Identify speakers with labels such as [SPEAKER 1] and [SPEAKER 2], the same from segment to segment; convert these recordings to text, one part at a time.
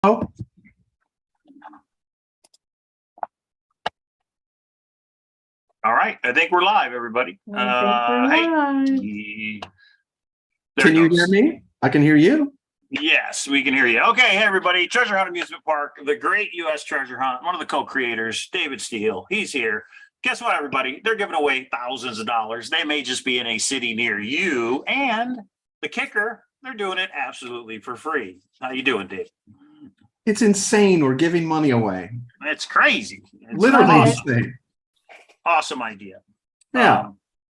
[SPEAKER 1] Oh,
[SPEAKER 2] All right, I think we're live, everybody. Hey,
[SPEAKER 1] can you hear me? I can hear you.
[SPEAKER 2] Yes, we can hear you. Okay, hey everybody, Treasure Hunt Amusement Park, the great U.S. treasure hunt. One of the co-creators, David Steele, he's here. Guess what, everybody? They're giving away thousands of dollars. They may just be in a city near you, and the kicker, they're doing it absolutely for free. How you doing, Dave?
[SPEAKER 1] It's insane. We're giving money away.
[SPEAKER 2] It's crazy. It's
[SPEAKER 1] Literally
[SPEAKER 2] awesome.
[SPEAKER 1] insane.
[SPEAKER 2] Awesome idea.
[SPEAKER 1] Yeah.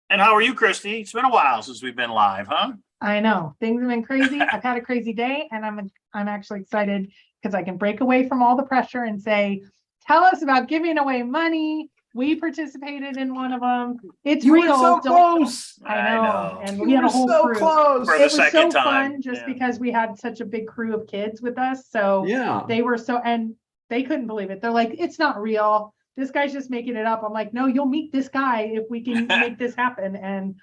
[SPEAKER 2] And how are you, Christy? It's been a while since we've been live, huh?
[SPEAKER 3] I know things have been crazy. I've had a crazy day, and I'm actually excited because I can break away from all the pressure and say, tell us about giving away money. We participated in one of them. It's
[SPEAKER 1] You
[SPEAKER 3] real.
[SPEAKER 1] were so close.
[SPEAKER 3] I know. And
[SPEAKER 1] You
[SPEAKER 3] we had a
[SPEAKER 1] were
[SPEAKER 3] whole
[SPEAKER 1] so
[SPEAKER 3] crew.
[SPEAKER 1] close.
[SPEAKER 2] For
[SPEAKER 3] It
[SPEAKER 2] the
[SPEAKER 3] was
[SPEAKER 2] second
[SPEAKER 3] so
[SPEAKER 2] time.
[SPEAKER 3] fun just
[SPEAKER 2] Yeah.
[SPEAKER 3] because we had such a big crew of kids with us. So
[SPEAKER 1] Yeah.
[SPEAKER 3] they were so, and they couldn't believe it. They're like, it's not real. This guy's just making it up. I'm like, no, you'll meet this guy if we can make this happen. And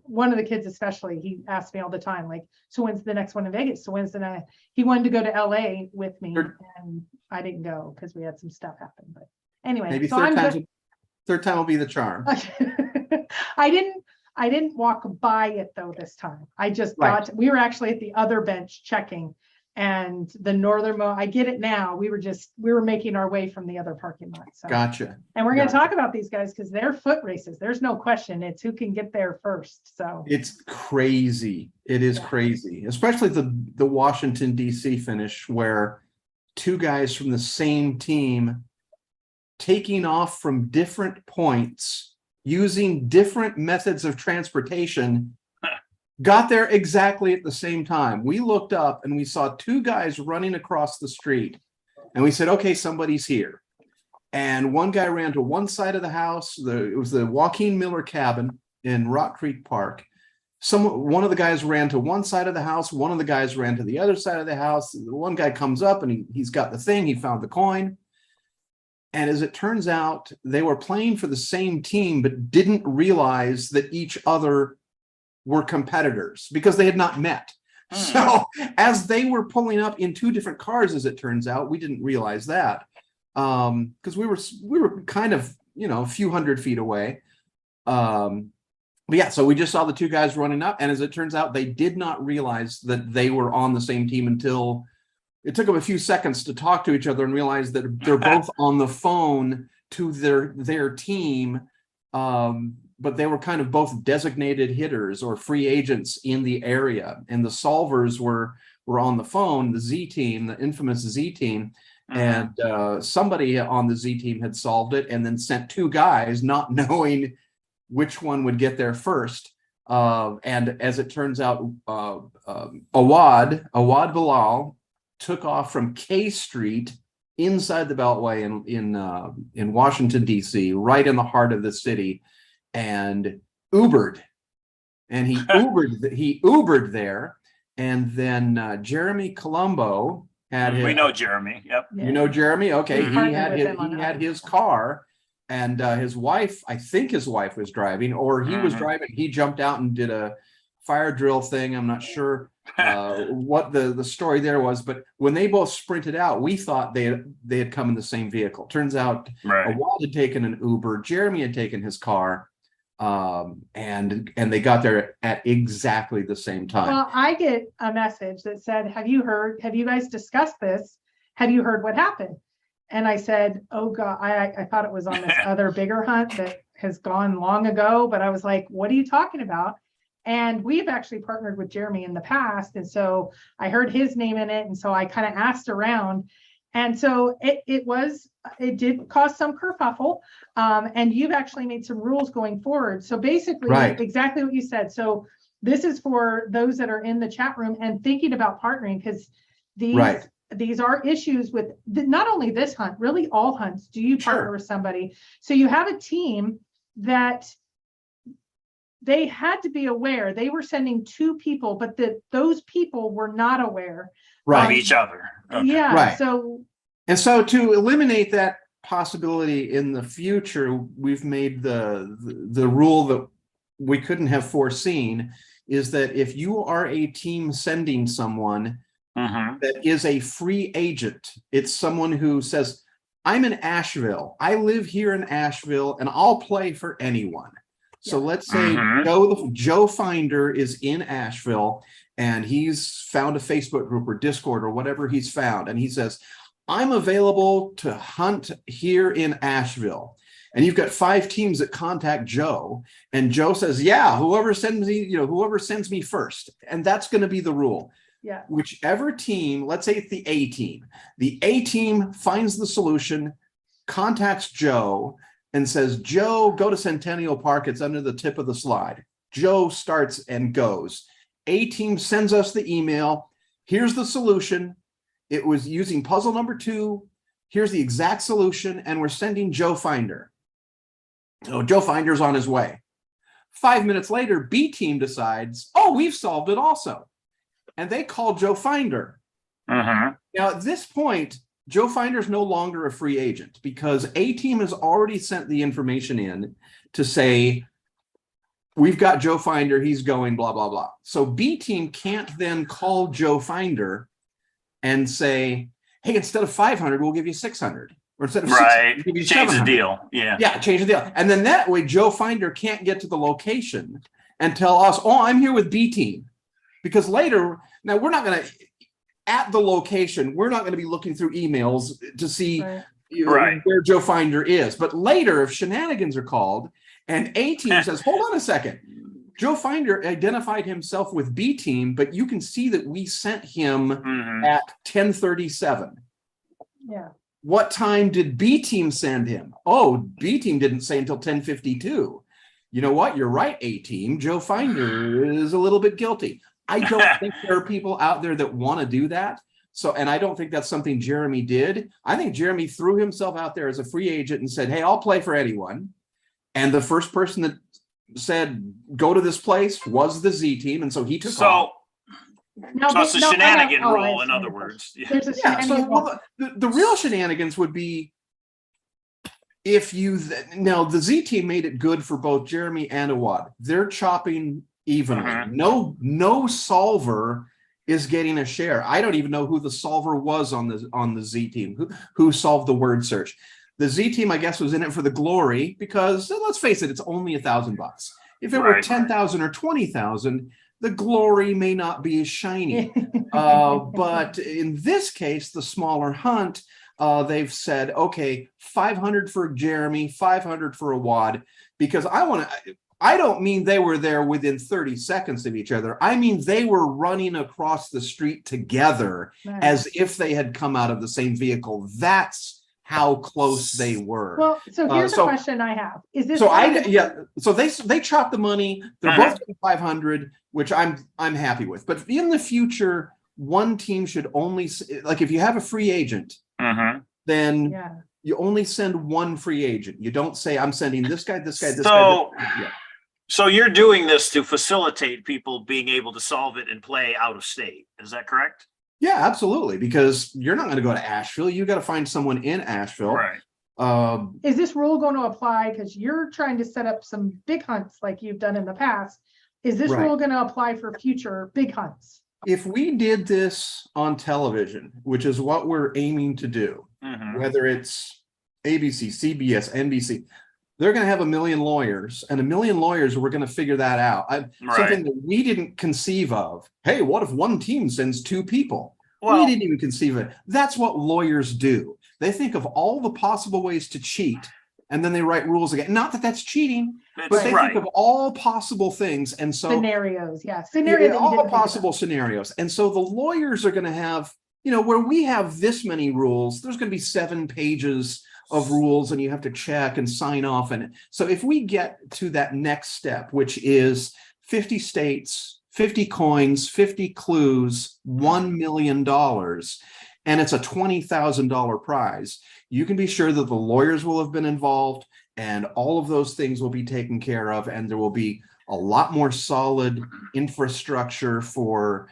[SPEAKER 3] one of the kids especially, he asked me all the time, like, so when's the next one in Vegas? So when's the next? He wanted to go to LA with me, and I didn't go because we had some stuff happen. But anyway,
[SPEAKER 1] Maybe
[SPEAKER 3] so
[SPEAKER 1] third time will be the charm.
[SPEAKER 3] I didn't walk by it though this time. I just
[SPEAKER 1] Right.
[SPEAKER 3] we were actually at the other bench checking, and the northernmost, I get it now. We were making our way from the other parking lot. So
[SPEAKER 1] Gotcha.
[SPEAKER 3] and we're going to
[SPEAKER 1] Gotcha.
[SPEAKER 3] talk about these guys because they're foot races. There's no question. It's who can get there first. So
[SPEAKER 1] It's crazy. It is crazy, especially the Washington, D.C. finish where two guys from the same team taking off from different points using different methods of transportation got there exactly at the same time. We looked up and we saw two guys running across the street, and we said, okay, somebody's here. And one guy ran to one side of the house. It was the Joaquin Miller cabin in Rock Creek Park. One of the guys ran to one side of the house. One of the guys ran to the other side of the house. The one guy comes up and he's got the thing. He found the coin. And as it turns out, they were playing for the same team, but didn't realize that each other were competitors because they had not met. So as they were pulling up in two different cars, as it turns out, we didn't realize that because we were kind of, a few hundred feet away. But yeah, so we just saw the two guys running up, and as it turns out, they did not realize that they were on the same team until it took them a few seconds to talk to each other and realize that they're both on the phone to their team. But they were kind of both designated hitters or free agents in the area. And the solvers were on the phone, the Z team, the infamous Z team. And somebody on the Z team had solved it and then sent two guys not knowing which one would get there first. And as it turns out, Awad Bilal took off from K Street inside the Beltway in Washington, D.C., right in the heart of the city, and Ubered. And he Ubered there. And then Jeremy Colombo had
[SPEAKER 2] We know Jeremy. Yep.
[SPEAKER 1] You know Jeremy? Okay.
[SPEAKER 3] Mhm.
[SPEAKER 1] He had his car, and his wife, I think his wife was driving, or he was driving. He jumped out and did a fire drill thing. I'm not sure what the story there was, but when they both sprinted out, we thought they had come in the same vehicle. Turns out Awad had taken an Uber, Jeremy had taken his car, and they got there at exactly the same time.
[SPEAKER 3] Well, I get a message that said, have you guys discussed this? Have you heard what happened? And I said, oh God, I thought it was on this other bigger hunt that has gone long ago, but I was like, what are you talking about? And we've actually partnered with Jeremy in the past. And so I heard his name in it. And so I kind of asked around. And so it did cause some kerfuffle. And you've actually made some rules going forward. So basically, exactly what you said. So this is for those that are in the chat room and thinking about partnering, because these are issues with not only this hunt, really all hunts. Do you partner with somebody? So you have a team that they had to be aware. They were sending two people, but those people were not aware
[SPEAKER 2] of each other.
[SPEAKER 3] Okay. Yeah. So
[SPEAKER 1] to eliminate that possibility in the future, we've made the rule that we couldn't have foreseen is that if you are a team sending someone, that is a free agent. It's someone who says, I'm in Asheville. I live here in Asheville and I'll play for anyone. So let's say Joe Finder is in Asheville and he's found a Facebook group or Discord or whatever he's found. And he says, I'm available to hunt here in Asheville. And you've got 5 teams that contact Joe, and Joe says, yeah, whoever sends me first. And that's going to be the rule.
[SPEAKER 3] Yeah.
[SPEAKER 1] Whichever team, let's say it's the A team finds the solution, contacts Joe and says, Joe, go to Centennial Park. It's under the tip of the slide. Joe starts and goes. A team sends us the email. Here's the solution. It was using puzzle number 2. Here's the exact solution. And we're sending Joe Finder. So Joe Finder's on his way. 5 minutes later, B team decides, oh, we've solved it also. And they call Joe Finder. Now, at this point, Joe Finder is no longer a free agent because A team has already sent the information in to say, we've got Joe Finder, he's going, blah, blah, blah. So B team can't then call Joe Finder and say, hey, instead of 500, we'll give you 600. Or instead of 600, we'll give you
[SPEAKER 2] change
[SPEAKER 1] 700.
[SPEAKER 2] the deal. Yeah,
[SPEAKER 1] change the deal. And then that way, Joe Finder can't get to the location and tell us, oh, I'm here with B team. Because later, now we're not going to, at the location, we're not going to be looking through emails to see where Joe Finder is. But later, if shenanigans are called and A team says, hold on a second, Joe Finder identified himself with B team, but you can see that we sent him at 10:37.
[SPEAKER 3] Yeah.
[SPEAKER 1] What time did B team send him? Oh, B team didn't say until 10:52. You know what? You're right, A team. Joe Finder is a little bit guilty. I don't think there are people out there that want to do that. So, and I don't think that's something Jeremy did. I think Jeremy threw himself out there as a free agent and said, hey, I'll play for anyone. And the first person that said, go to this place was the Z team. And so he took off.
[SPEAKER 2] So it's a shenanigan rule, in other words.
[SPEAKER 3] There's a shenanigan rule.
[SPEAKER 1] The real shenanigans would be if now the Z team made it good for both Jeremy and Awad. They're chopping evenly. No solver is getting a share. I don't even know who the solver was on the Z team, who solved the word search. The Z team, I guess, was in it for the glory because let's face it, it's only $1,000. If it were 10,000 or 20,000, the glory may not be as shiny. But in this case, the smaller hunt, they've said, okay, 500 for Jeremy, 500 for Awad, because I don't mean they were there within 30 seconds of each other. I mean, they were running across the street together as if they had come out of the same vehicle. That's how close they were.
[SPEAKER 3] Well, so here's the question I have. Is this
[SPEAKER 1] so they chopped the money. They're both getting 500, which I'm happy with. But in the future, one team should only, like if you have a free agent, then you only send one free agent. You don't say, I'm sending this guy, this guy, this guy.
[SPEAKER 2] So you're doing this to facilitate people being able to solve it and play out of state. Is that correct?
[SPEAKER 1] Yeah, absolutely. Because you're not going to go to Asheville. You got to find someone in Asheville.
[SPEAKER 2] Right.
[SPEAKER 3] Is this rule going to apply? Because you're trying to set up some big hunts like you've done in the past. Is this rule going to apply for future big hunts?
[SPEAKER 1] If we did this on television, which is what we're aiming to do, whether it's ABC, CBS, NBC, they're going to have 1 million lawyers, and 1 million lawyers were going to figure that out. Something that we didn't conceive of. Hey, what if one team sends 2 people? Well, we didn't even conceive of it. That's what lawyers do. They think of all the possible ways to cheat, and then they write rules again. Not that that's cheating, but they think of all possible things. And so
[SPEAKER 3] scenarios,
[SPEAKER 1] all the possible scenarios. And so the lawyers are going to have, where we have this many rules, there's going to be 7 pages of rules and you have to check and sign off. And so if we get to that next step, which is 50 states, 50 coins, 50 clues, $1 million, and it's a $20,000 prize, you can be sure that the lawyers will have been involved and all of those things will be taken care of. And there will be a lot more solid infrastructure for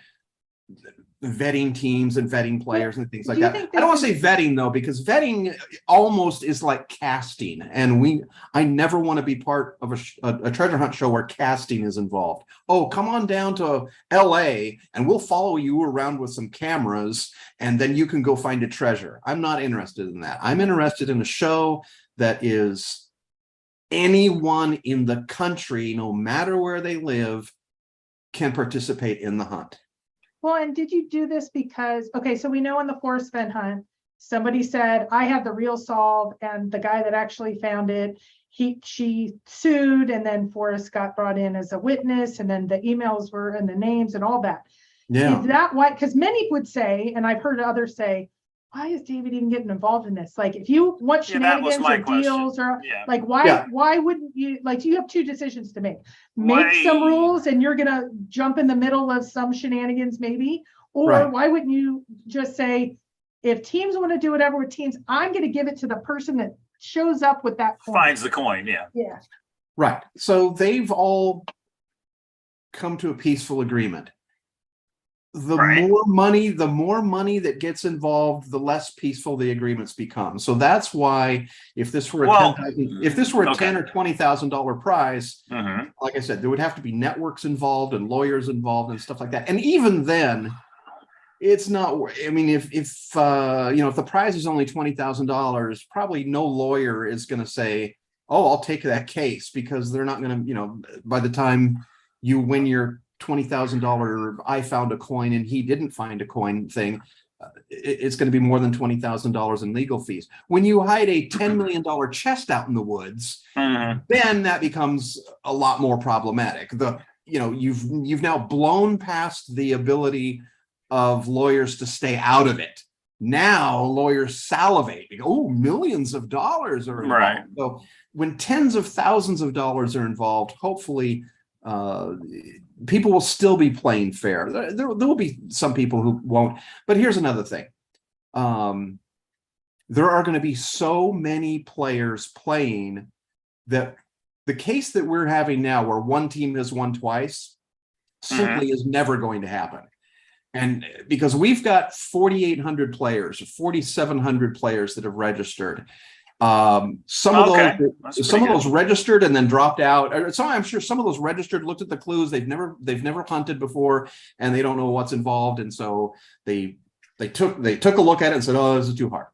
[SPEAKER 1] vetting teams and vetting players and things like
[SPEAKER 3] do you
[SPEAKER 1] that.
[SPEAKER 3] think
[SPEAKER 1] I don't want
[SPEAKER 3] this
[SPEAKER 1] to say vetting though, because vetting almost is like casting, and I never want to be part of a treasure hunt show where casting is involved. Oh, come on down to LA and we'll follow you around with some cameras and then you can go find a treasure. I'm not interested in that. I'm interested in a show that is anyone in the country, no matter where they live, can participate in the hunt.
[SPEAKER 3] Well, and did you do this because, okay, so we know on the forest vent hunt, somebody said, I have the real solve, and the guy that actually found it, she sued, and then Forrest got brought in as a witness, and then the emails were and the names and all that.
[SPEAKER 1] Yeah.
[SPEAKER 3] Is that why? Because many would say, and I've heard others say, why is David even getting involved in this? Like, if you want shenanigans or deals or like, why wouldn't you, like, you have two decisions to make some rules and you're gonna jump in the middle of some shenanigans maybe, or why wouldn't you just say, if teams want to do whatever with teams, I'm going to give it to the person that shows up with that coin.
[SPEAKER 2] Finds the coin. Yeah.
[SPEAKER 1] Right. So they've all come to a peaceful agreement. The more money that gets involved, the less peaceful the agreements become. So that's why if this were a $10 or $20,000 prize, like I said, there would have to be networks involved and lawyers involved and stuff like that. And even then, it's not. I mean, if the prize is only $20,000, probably no lawyer is going to say, "Oh, I'll take that case," because they're not going to. By the time you win your $20,000 I found a coin and he didn't find a coin thing, it's going to be more than $20,000 in legal fees. When you hide a $10 million chest out in the woods, then that becomes a lot more problematic. You've now blown past the ability of lawyers to stay out of it. Now lawyers salivate. Oh, millions of dollars are involved. Right. So when tens of thousands of dollars are involved, hopefully people will still be playing fair. There will be some people who won't. But here's another thing. There are going to be so many players playing that the case that we're having now, where one team has won twice, simply is never going to happen. And because we've got 4,800 players, 4,700 players that have registered. Some of those registered and then dropped out. So I'm sure some of those registered, looked at the clues. They've never hunted before and they don't know what's involved. And so they took a look at it and said, "Oh, this is too hard."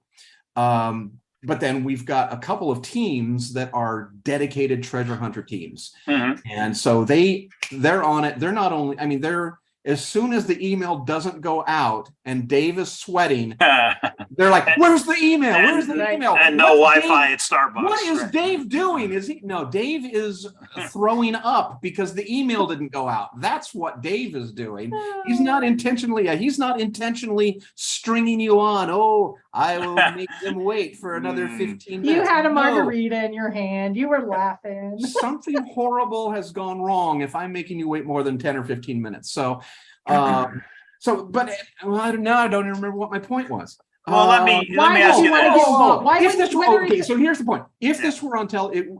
[SPEAKER 1] But then we've got a couple of teams that are dedicated treasure hunter teams. And so they're on it. They're not only, I mean, as soon as the email doesn't go out and Dave is sweating, they're like, "Where's the email? Where's the email?"
[SPEAKER 2] And no Wi-Fi at Starbucks.
[SPEAKER 1] What is Dave doing? Dave is throwing up because the email didn't go out. That's what Dave is doing. He's not intentionally stringing you on. "Oh, I will make them wait for another 15 minutes.
[SPEAKER 3] You had a margarita in your hand. You were laughing.
[SPEAKER 1] Something horrible has gone wrong if I'm making you wait more than 10 or 15 minutes. So, I don't remember what my point was.
[SPEAKER 2] Well, let me ask you
[SPEAKER 1] this. So here's the point. If this were on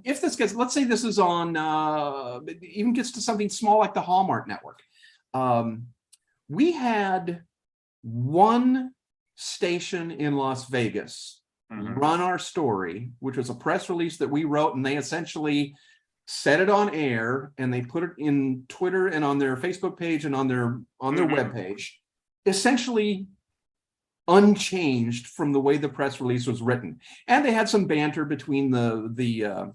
[SPEAKER 1] if this gets, let's say this is on, even gets to something small like the Hallmark Network. We had one station in Las Vegas run our story, which was a press release that we wrote, and they essentially set it on air and they put it in Twitter and on their Facebook page and on their webpage, essentially unchanged from the way the press release was written. And they had some banter between the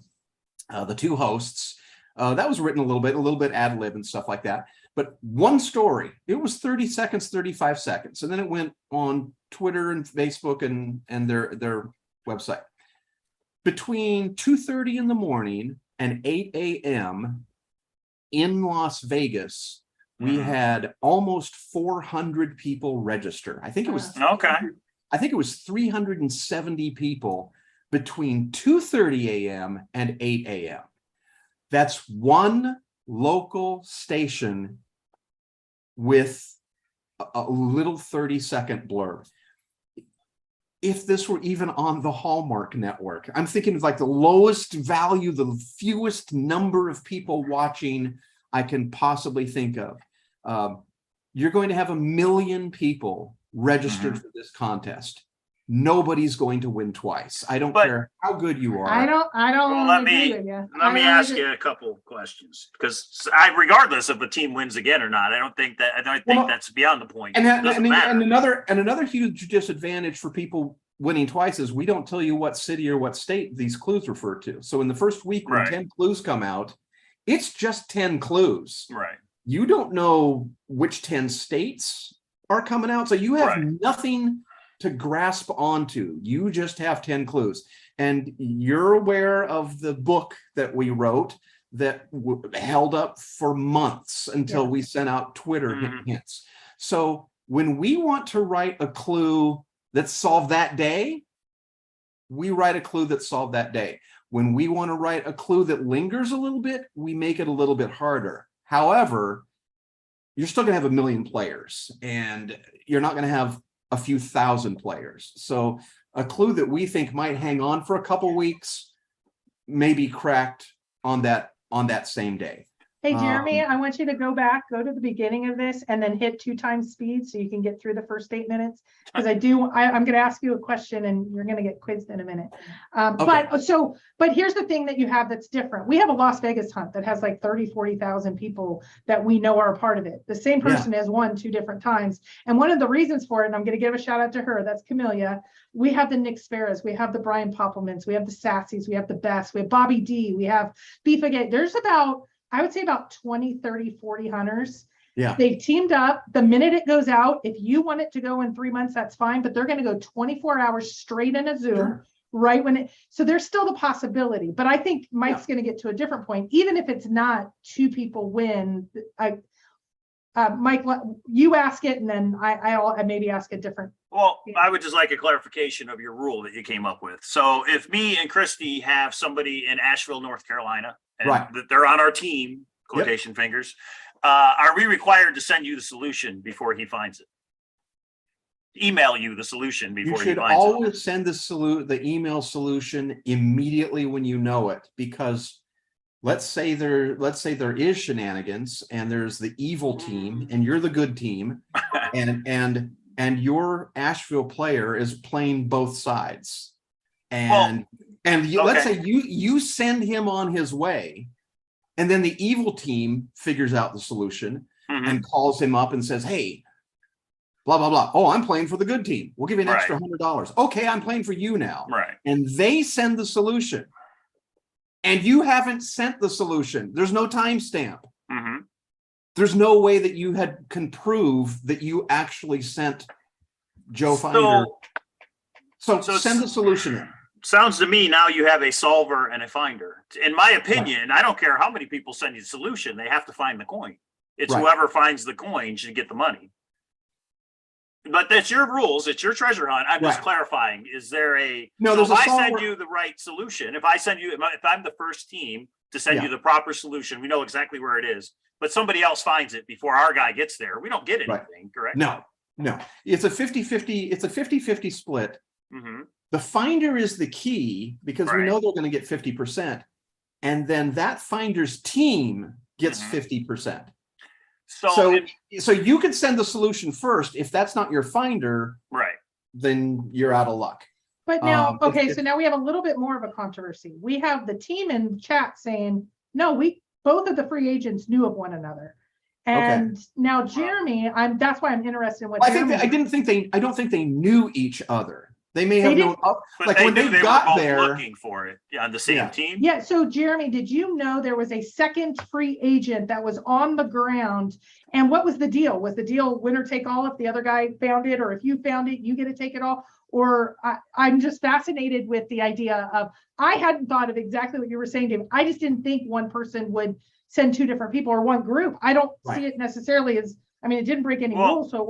[SPEAKER 1] two hosts. That was written a little bit ad lib and stuff like that. But one story, it was 30 seconds, 35 seconds. And then it went on Twitter and Facebook and their website. Between 2:30 in the morning and 8 a.m. in Las Vegas, we had almost 400 people register. I think it was 370 people between 2:30 a.m. and 8 a.m. That's one local station with a little 30-second blurb. If this were even on the Hallmark Network, I'm thinking of like the lowest value, the fewest number of people watching I can possibly think of. you're going to have 1 million people registered for this contest. Nobody's going to win twice. I don't care how good you are.
[SPEAKER 3] I don't
[SPEAKER 2] Well, let
[SPEAKER 3] agree
[SPEAKER 2] me
[SPEAKER 3] with you.
[SPEAKER 2] let me ask you a couple questions, because regardless if a team wins again or not, I don't think that's beyond the point.
[SPEAKER 1] And,
[SPEAKER 2] It doesn't matter.
[SPEAKER 1] another huge disadvantage for people winning twice is we don't tell you what city or what state these clues refer to. So in the first week, when
[SPEAKER 2] Right.
[SPEAKER 1] 10 clues come out, it's just 10 clues.
[SPEAKER 2] Right.
[SPEAKER 1] You don't know which 10 states are coming out. So you have nothing to grasp onto. You just have 10 clues. And you're aware of the book that we wrote that held up for months until we sent out Twitter hints. So when we want to write a clue that's solved that day, we write a clue that's solved that day. When we want to write a clue that lingers a little bit, we make it a little bit harder. However, you're still going to have 1 million players, and you're not going to have a few thousand players. So a clue that we think might hang on for a couple weeks may be cracked on that same day.
[SPEAKER 3] Hey, Jeremy, I want you to go to the beginning of this and then hit 2 times speed so you can get through the first 8 minutes. Because I'm going to ask you a question and you're going to get quizzed in a minute.
[SPEAKER 1] Okay.
[SPEAKER 3] But here's the thing that you have that's different. We have a Las Vegas hunt that has like 40,000 people that we know are a part of it. The same person has won 2 different times. And one of the reasons for it, and I'm going to give a shout out to her, that's Camellia. We have the Nick Sparrows, we have the Brian Poppelmans, we have the Sassies, we have the Best, we have Bobby D, we have Beef Again. There's I would say about 20, 30, 40 hunters.
[SPEAKER 1] Yeah.
[SPEAKER 3] They've teamed up. The minute it goes out, if you want it to go in 3 months, that's fine, but they're going to go 24 hours straight in a Zoom right when it, so there's still the possibility, but I think Mike's going to get to a different point. Even if it's not 2 people win, Mike, you ask it, and then I maybe ask a different.
[SPEAKER 2] Well, I would just like a clarification of your rule that you came up with. So if me and Christy have somebody in Asheville, North Carolina, and that they're on our team, quotation fingers, are we required to send you the solution before he finds it? Email you the solution before he finds it?
[SPEAKER 1] You should always send the email solution immediately when you know it, because let's say there is shenanigans and there's the evil team and you're the good team, and your Asheville player is playing both sides, let's say you send him on his way, and then the evil team figures out the solution and calls him up and says, hey, blah blah blah, oh, I'm playing for the good team, we'll give you an extra $100. Okay, I'm playing for you now. And they send the solution and you haven't sent the solution. There's no timestamp. There's no way that you can prove that you actually sent Joe Finder. So send the solution in.
[SPEAKER 2] Sounds to me now you have a solver and a finder. In my opinion, I don't care how many people send you the solution, they have to find the coin. It's whoever finds the coin should get the money. But that's your rules. It's your treasure hunt. I'm just clarifying. Is there if I send you the right solution, if I'm the first team to send you the proper solution, we know exactly where it is, but somebody else finds it before our guy gets there, we don't get anything, correct?
[SPEAKER 1] No. It's a 50-50. It's a 50-50 split. The finder is the key because we know they're going to get 50%. And then that finder's team gets 50%. So you could send the solution first. If that's not your finder, then you're out of luck.
[SPEAKER 3] But now, so now we have a little bit more of a controversy. We have the team in chat saying, no, both of the free agents knew of one another. And now Jeremy, that's why I'm interested in what
[SPEAKER 1] I don't think they knew each other. They may have known, like when they got there,
[SPEAKER 2] looking for it on the same team.
[SPEAKER 3] Yeah. So Jeremy, did you know there was a second free agent that was on the ground? And what was the deal? Was the deal winner take all if the other guy found it, or if you found it, you get to take it all? Or I'm just fascinated with the idea of, I hadn't thought of exactly what you were saying, David. I just didn't think one person would send 2 different people or one group. I don't see it necessarily as, I mean, it didn't break any rules. So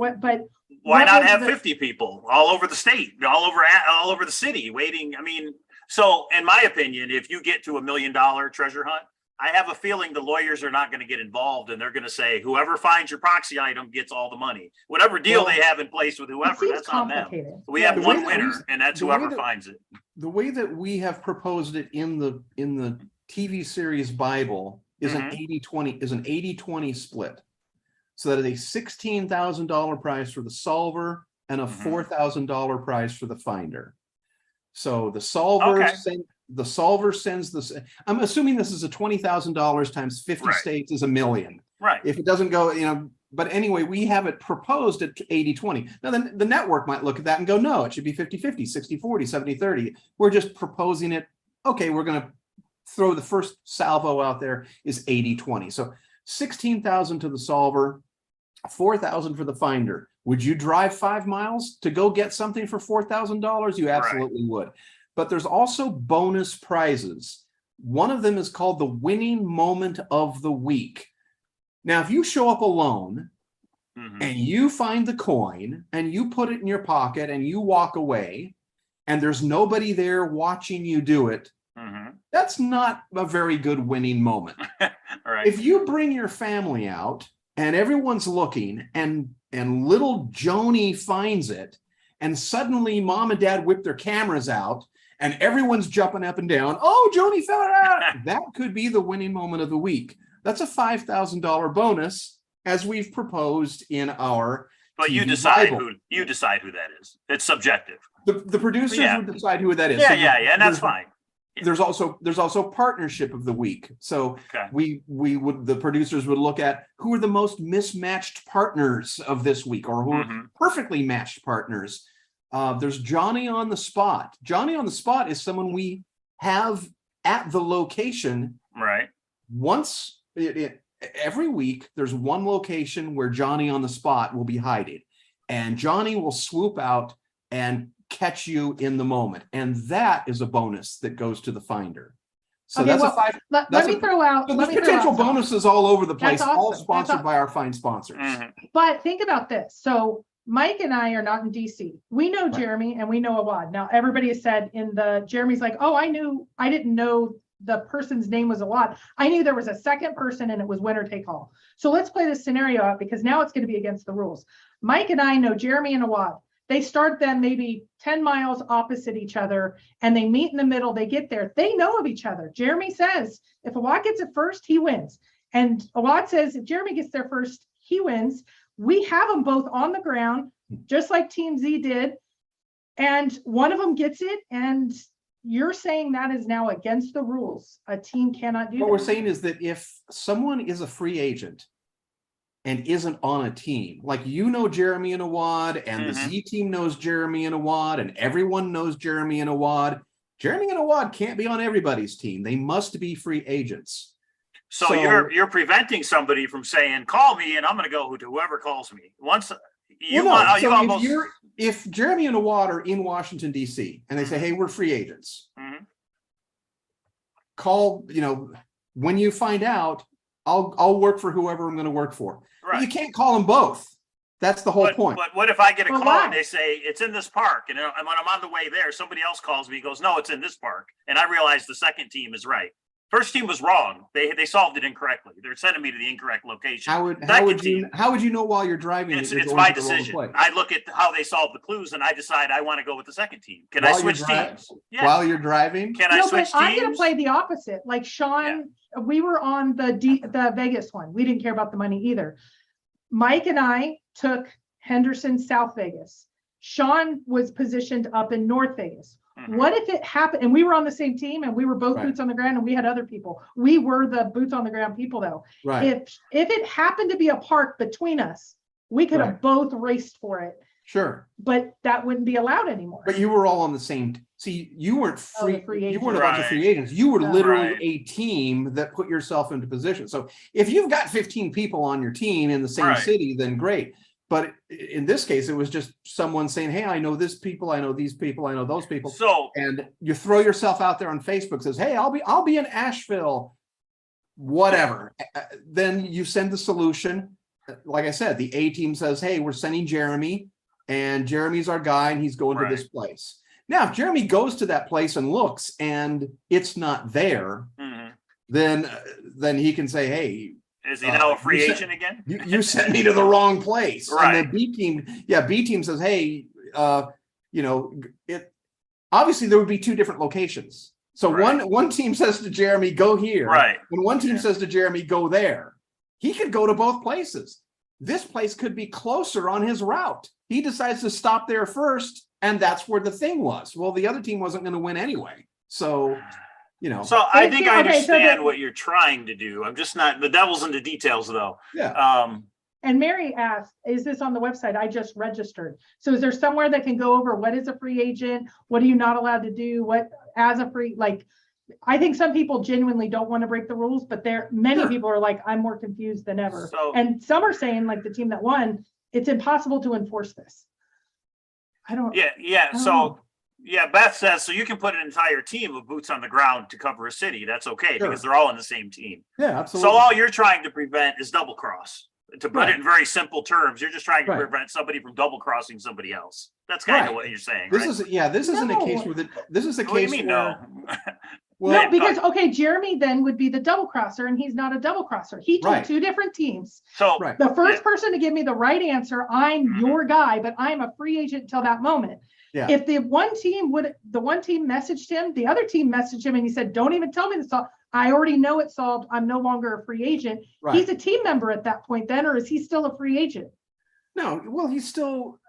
[SPEAKER 2] why not have 50 people all over the state, all over the city waiting? I mean, so in my opinion, if you get to $1 million treasure hunt, I have a feeling the lawyers are not going to get involved, and they're going to say, whoever finds your proxy item gets all the money. Whatever deal they have in place with whoever, that's on them. We have one winner, and that's whoever finds it.
[SPEAKER 1] The way that we have proposed it in the TV series Bible is an 80-20 split. So that is a $16,000 prize for the solver and a $4,000 prize for the finder. So the solver sends this. I'm assuming this is a $20,000 times 50 states is $1 million.
[SPEAKER 2] Right.
[SPEAKER 1] If it doesn't go, but anyway, we have it proposed at 80-20. Now then the network might look at that and go, no, it should be 50-50, 60-40, 70-30. We're just proposing it. Okay, we're going to throw the first salvo out there is 80-20. So 16,000 to the solver, 4,000 for the finder. Would you drive 5 miles to go get something for $4,000? You absolutely would. But there's also bonus prizes. One of them is called the winning moment of the week. Now, if you show up alone and you find the coin and you put it in your pocket and you walk away and there's nobody there watching you do it, that's not a very good winning moment.
[SPEAKER 2] Right.
[SPEAKER 1] If you bring your family out and everyone's looking and little Joni finds it and suddenly mom and dad whip their cameras out and everyone's jumping up and down, oh, Joni found it out. That could be the winning moment of the week. That's a $5,000 bonus, as we've proposed in our.
[SPEAKER 2] But you decide who that is. It's subjective.
[SPEAKER 1] The producers would decide who that is.
[SPEAKER 2] Yeah, and that's fine.
[SPEAKER 1] There's also partnership of the week. So the producers would look at who are the most mismatched partners of this week, or who are perfectly matched partners. There's Johnny on the spot. Johnny on the spot is someone we have at the location.
[SPEAKER 2] Right.
[SPEAKER 1] Once every week, there's one location where Johnny on the spot will be hiding, and Johnny will swoop out and catch you in the moment, and that is a bonus that goes to the finder. So
[SPEAKER 3] Okay,
[SPEAKER 1] that's
[SPEAKER 3] well,
[SPEAKER 1] a five.
[SPEAKER 3] let me throw out.
[SPEAKER 1] So
[SPEAKER 3] let
[SPEAKER 1] there's
[SPEAKER 3] me throw
[SPEAKER 1] potential
[SPEAKER 3] out something.
[SPEAKER 1] bonuses all over the place,
[SPEAKER 3] That's
[SPEAKER 1] all
[SPEAKER 3] awesome.
[SPEAKER 1] sponsored
[SPEAKER 3] That's
[SPEAKER 1] by our fine sponsors.
[SPEAKER 3] But think about this. So Mike and I are not in DC. We know Jeremy and we know Awad. Now everybody has said Jeremy's like, oh, I didn't know the person's name was Awad. I knew there was a second person and it was winner take all. So let's play this scenario out because now it's going to be against the rules. Mike and I know Jeremy and Awad. They start them maybe 10 miles opposite each other and they meet in the middle. They get there. They know of each other. Jeremy says, if Awad gets it first, he wins. And Awad says, if Jeremy gets there first, he wins. We have them both on the ground, just like Team Z did. And one of them gets it. And you're saying that is now against the rules. A team cannot do that.
[SPEAKER 1] What we're saying is that if someone is a free agent and isn't on a team, like Jeremy and Awad, and the Z team knows Jeremy and Awad, and everyone knows Jeremy and Awad can't be on everybody's team. They must be free agents.
[SPEAKER 2] So you're preventing somebody from saying, call me and I'm going to go to whoever calls me. Once
[SPEAKER 1] if Jeremy and Awad are in Washington, D.C., and they say, hey, we're free agents, call, when you find out, I'll work for whoever I'm going to work for. Right. You can't call them both. That's the whole point.
[SPEAKER 2] But what if I get a call and they say it's in this park, and when I'm on the way there, somebody else calls me, goes, no, it's in this park, and I realize the second team is right. First team was wrong. They solved it incorrectly. They're sending me to the incorrect location.
[SPEAKER 1] How would you know while you're driving?
[SPEAKER 2] It's my decision. I look at how they solve the clues and I decide I want to go with the second team. Can I switch teams? Yeah.
[SPEAKER 1] While you're driving?
[SPEAKER 2] Can I switch teams?
[SPEAKER 3] I'm going to play the opposite. Like Sean, we were on the Vegas one. We didn't care about the money either. Mike and I took Henderson, South Vegas. Sean was positioned up in North Vegas. What if it happened and we were on the same team and we were both boots on the ground and we had other people? We were the boots on the ground people though.
[SPEAKER 1] Right.
[SPEAKER 3] If it happened to be a park between us, we could have both raced for it.
[SPEAKER 1] Sure.
[SPEAKER 3] But that wouldn't be allowed anymore.
[SPEAKER 1] But you were all on the same. See, you weren't free. You weren't a bunch of free agents. You were literally a team that put yourself into position. So if you've got 15 people on your team in the same city, then great. But in this case, it was just someone saying, hey, I know this people, I know these people, I know those people.
[SPEAKER 2] So,
[SPEAKER 1] and you throw yourself out there on Facebook, says, hey, I'll be in Asheville, whatever. Then you send the solution. Like I said, the A team says, hey, we're sending Jeremy, and Jeremy's our guy, and he's going to this place. Now, if Jeremy goes to that place and looks and it's not there, then he can say, hey,
[SPEAKER 2] is he now a free agent again?
[SPEAKER 1] You sent me to the wrong place.
[SPEAKER 2] Right.
[SPEAKER 1] And then B team says, hey, obviously there would be two different locations. So one team says to Jeremy, go here.
[SPEAKER 2] Right.
[SPEAKER 1] And one team says to Jeremy, go there. He could go to both places. this place could be closer on his route. He decides to stop there first, and that's where the thing was. Well, the other team wasn't going to win anyway. So, you know.
[SPEAKER 2] So I think I
[SPEAKER 3] Okay, so
[SPEAKER 2] understand what you're trying to do. I'm just not, the devil's in the details though.
[SPEAKER 1] Yeah.
[SPEAKER 3] And Mary asked, is this on the website? I just registered. So is there somewhere that can go over what is a free agent? What are you not allowed to do? What as a free, like, I think some people genuinely don't want to break the rules, but many people are like, I'm more confused than ever.
[SPEAKER 2] So-
[SPEAKER 3] and some are saying, like the team that won, it's impossible to enforce this. I don't.
[SPEAKER 2] Yeah.
[SPEAKER 3] I don't
[SPEAKER 2] So
[SPEAKER 3] know.
[SPEAKER 2] yeah, Beth says, so you can put an entire team of boots on the ground to cover a city. That's okay
[SPEAKER 1] Sure.
[SPEAKER 2] because they're all in the same team.
[SPEAKER 1] Yeah, absolutely.
[SPEAKER 2] So all you're trying to prevent is double cross. To put
[SPEAKER 1] Right.
[SPEAKER 2] it in very simple terms, you're just trying to
[SPEAKER 1] Right.
[SPEAKER 2] prevent somebody from double crossing somebody else. That's kind of
[SPEAKER 1] Right.
[SPEAKER 2] what you're saying,
[SPEAKER 1] This
[SPEAKER 2] right?
[SPEAKER 1] this isn't a case
[SPEAKER 3] No.
[SPEAKER 1] where this is a
[SPEAKER 2] What do you
[SPEAKER 1] case
[SPEAKER 2] mean,
[SPEAKER 1] where
[SPEAKER 2] no?
[SPEAKER 1] well,
[SPEAKER 3] No, because okay, Jeremy then would be the double crosser, and he's not a double crosser. He told
[SPEAKER 1] Right.
[SPEAKER 3] two different teams.
[SPEAKER 2] So
[SPEAKER 1] right.
[SPEAKER 3] The first person to give me the right answer, I'm your guy, but I'm a free agent until that moment.
[SPEAKER 1] Yeah.
[SPEAKER 3] If the one team messaged him, the other team messaged him and he said, don't even tell me this. I already know it's solved. I'm no longer a free agent.
[SPEAKER 1] Right.
[SPEAKER 3] He's a team member at that point then, or is he still a free agent?
[SPEAKER 1] No, well, he's still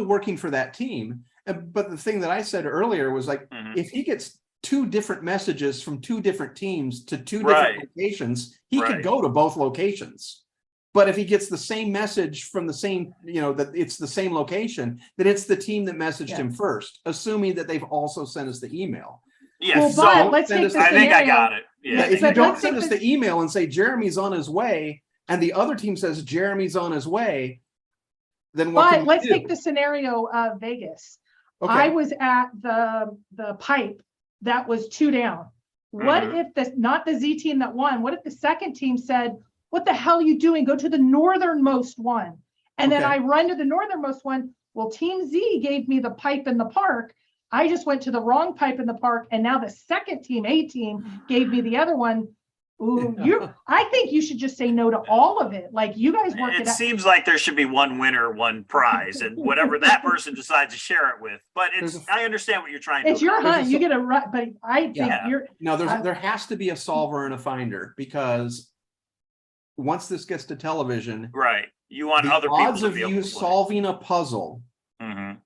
[SPEAKER 1] working for that team. But the thing that I said earlier was like,
[SPEAKER 2] Mhm.
[SPEAKER 1] if he gets two different messages from two different teams to two
[SPEAKER 2] Right.
[SPEAKER 1] different locations, he
[SPEAKER 2] Right.
[SPEAKER 1] could go to both locations. But if he gets the same message from the same, that it's the same location, then it's the team that messaged him first, assuming that they've also sent us the email.
[SPEAKER 2] yes,
[SPEAKER 3] Well,
[SPEAKER 1] so
[SPEAKER 3] but let's
[SPEAKER 1] send
[SPEAKER 3] take
[SPEAKER 1] us
[SPEAKER 3] the
[SPEAKER 1] the-
[SPEAKER 2] I think I
[SPEAKER 3] scenario.
[SPEAKER 2] got it.
[SPEAKER 1] Yeah,
[SPEAKER 2] Yeah.
[SPEAKER 1] if you
[SPEAKER 3] But
[SPEAKER 1] don't
[SPEAKER 3] let's
[SPEAKER 1] send
[SPEAKER 3] take
[SPEAKER 1] us
[SPEAKER 3] the-
[SPEAKER 1] the email and say Jeremy's on his way, and the other team says Jeremy's on his way, then what can
[SPEAKER 3] But
[SPEAKER 1] we
[SPEAKER 3] let's
[SPEAKER 1] do?
[SPEAKER 3] take the scenario of Vegas.
[SPEAKER 1] Okay.
[SPEAKER 3] I was at the pipe that was 2 down. What
[SPEAKER 2] Mhm.
[SPEAKER 3] if not the Z team that won, what if the second team said, what the hell are you doing? Go to the northernmost one. And then
[SPEAKER 1] Okay.
[SPEAKER 3] I run to the northernmost one. Well, team Z gave me the pipe in the park. I just went to the wrong pipe in the park. And now the second team, A team, gave me the other one. Ooh, I think you should just say no to all of it. Like you guys work
[SPEAKER 2] It
[SPEAKER 3] it out.
[SPEAKER 2] seems like there should be one winner, one prize, and whatever that person decides to share it with. But I understand what you're trying to
[SPEAKER 3] It's your
[SPEAKER 2] accomplish.
[SPEAKER 3] hunt. You get a right, but I think
[SPEAKER 2] Yeah.
[SPEAKER 3] you're
[SPEAKER 1] No,
[SPEAKER 3] I-
[SPEAKER 1] there has to be a solver and a finder, because once this gets to television,
[SPEAKER 2] Right. You want
[SPEAKER 1] the
[SPEAKER 2] other people
[SPEAKER 1] odds
[SPEAKER 2] to
[SPEAKER 1] of
[SPEAKER 2] be able
[SPEAKER 1] you
[SPEAKER 2] to play.
[SPEAKER 1] solving a puzzle
[SPEAKER 2] Mhm.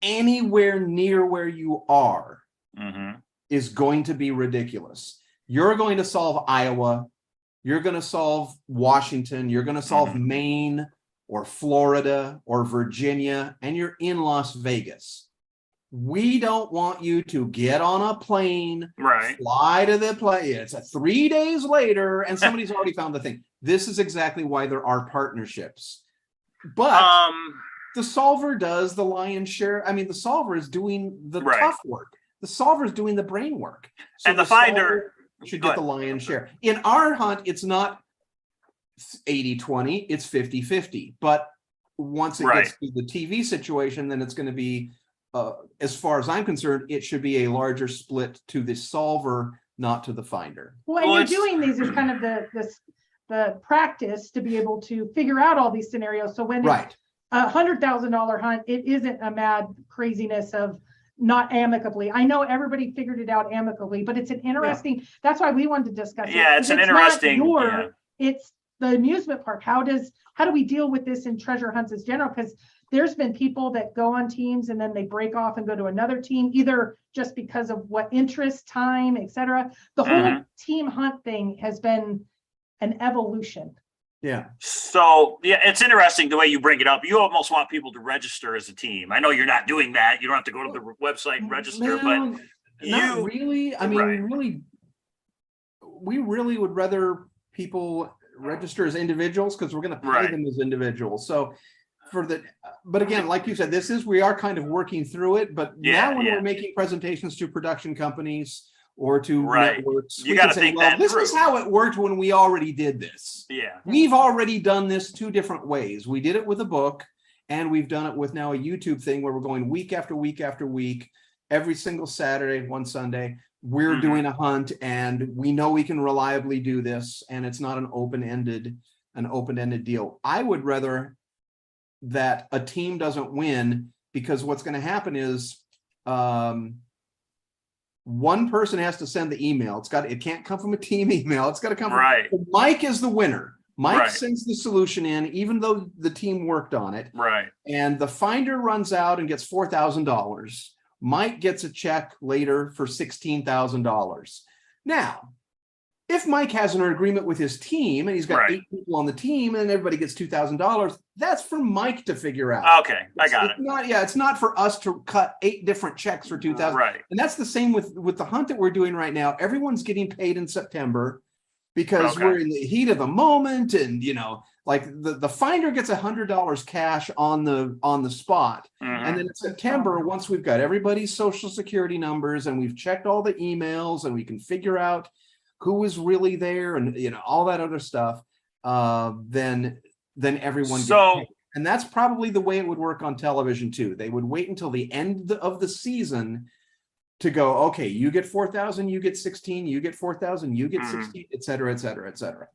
[SPEAKER 1] anywhere near where you are
[SPEAKER 2] Mhm.
[SPEAKER 1] is going to be ridiculous. You're going to solve Iowa, you're going to solve Washington, you're going to solve
[SPEAKER 2] Mhm.
[SPEAKER 1] Maine or Florida or Virginia, and you're in Las Vegas. We don't want you to get on a plane,
[SPEAKER 2] Right.
[SPEAKER 1] fly to the plane. It's 3 days later, and somebody's already found the thing. This is exactly why there are partnerships. But the solver does the lion's share. I mean, the solver is doing the
[SPEAKER 2] Right.
[SPEAKER 1] tough work. The solver is doing the brain work. So
[SPEAKER 2] And the finder-
[SPEAKER 1] solver should
[SPEAKER 2] Go
[SPEAKER 1] get the
[SPEAKER 2] ahead.
[SPEAKER 1] lion's share. In our hunt, it's not 80-20, it's 50-50. But once it
[SPEAKER 2] Right.
[SPEAKER 1] gets to the TV situation, then it's going to be, as far as I'm concerned, it should be a larger split to the solver, not to the finder.
[SPEAKER 3] well, and
[SPEAKER 2] Well,
[SPEAKER 3] you're
[SPEAKER 2] it's-
[SPEAKER 3] doing these as kind of the practice to be able to figure out all these scenarios. So when it's
[SPEAKER 1] Right.
[SPEAKER 3] $100,000 hunt, it isn't a mad craziness of not amicably. I know everybody figured it out amicably, but it's an interesting, that's why we wanted to discuss it.
[SPEAKER 2] Yeah, it's
[SPEAKER 3] 'cause
[SPEAKER 2] an
[SPEAKER 3] not
[SPEAKER 2] interesting. Yeah.
[SPEAKER 3] It's the amusement park. How do we deal with this in treasure hunts as general? Because there's been people that go on teams and then they break off and go to another team, either just because of what interest, time, etc. The whole
[SPEAKER 2] Mhm.
[SPEAKER 3] team hunt thing has been an evolution.
[SPEAKER 1] Yeah.
[SPEAKER 2] So yeah, it's interesting the way you bring it up. You almost want people to register as a team. I know you're not doing that. You don't have to go to the website and register, but
[SPEAKER 1] Well, not
[SPEAKER 2] you
[SPEAKER 1] really. I mean,
[SPEAKER 2] Right.
[SPEAKER 1] we really would rather people register as individuals, because we're going to pay
[SPEAKER 2] Right.
[SPEAKER 1] them as individuals. So but again, like you said, we are kind of working through it. But
[SPEAKER 2] Yeah,
[SPEAKER 1] now when
[SPEAKER 2] yeah.
[SPEAKER 1] we're making presentations to production companies or to
[SPEAKER 2] Right.
[SPEAKER 1] networks,
[SPEAKER 2] You
[SPEAKER 1] we
[SPEAKER 2] gotta
[SPEAKER 1] can say,
[SPEAKER 2] think
[SPEAKER 1] well,
[SPEAKER 2] that
[SPEAKER 1] this is
[SPEAKER 2] through.
[SPEAKER 1] how it worked when we already did this.
[SPEAKER 2] yeah.
[SPEAKER 1] We've already done this 2 different ways. We did it with a book, and we've done it with now a YouTube thing where we're going week after week after week, every single Saturday, one Sunday. We're
[SPEAKER 2] Mhm.
[SPEAKER 1] doing a hunt, and we know we can reliably do this, and it's not an open-ended deal. I would rather that a team doesn't win, because what's going to happen is one person has to send the email. It can't come from a team email. It's got to come
[SPEAKER 2] Right.
[SPEAKER 1] from Mike is the winner. Mike
[SPEAKER 2] Right.
[SPEAKER 1] sends the solution in, even though the team worked on it.
[SPEAKER 2] Right.
[SPEAKER 1] And the finder runs out and gets $4,000. Mike gets a check later for $16,000. Now, if Mike has an agreement with his team and he's got
[SPEAKER 2] Right.
[SPEAKER 1] 8 people on the team and everybody gets $2,000, that's for Mike to figure out.
[SPEAKER 2] Okay, I got it.
[SPEAKER 1] It's not for us to cut 8 different checks for 2,000.
[SPEAKER 2] Right.
[SPEAKER 1] And that's the same with the hunt that we're doing right now. Everyone's getting paid in September because
[SPEAKER 2] Okay.
[SPEAKER 1] we're in the heat of the moment, and like the finder gets $100 cash on the spot.
[SPEAKER 2] Mhm.
[SPEAKER 1] And then in September, once we've got everybody's social security numbers and we've checked all the emails and we can figure out who was really there and all that other stuff, then everyone gets paid. And that's probably the way it would work on television too. They would wait until the end of the season to go, okay, you get 4,000, you get 16, you get 4,000, you get 16, et cetera, et cetera, et cetera.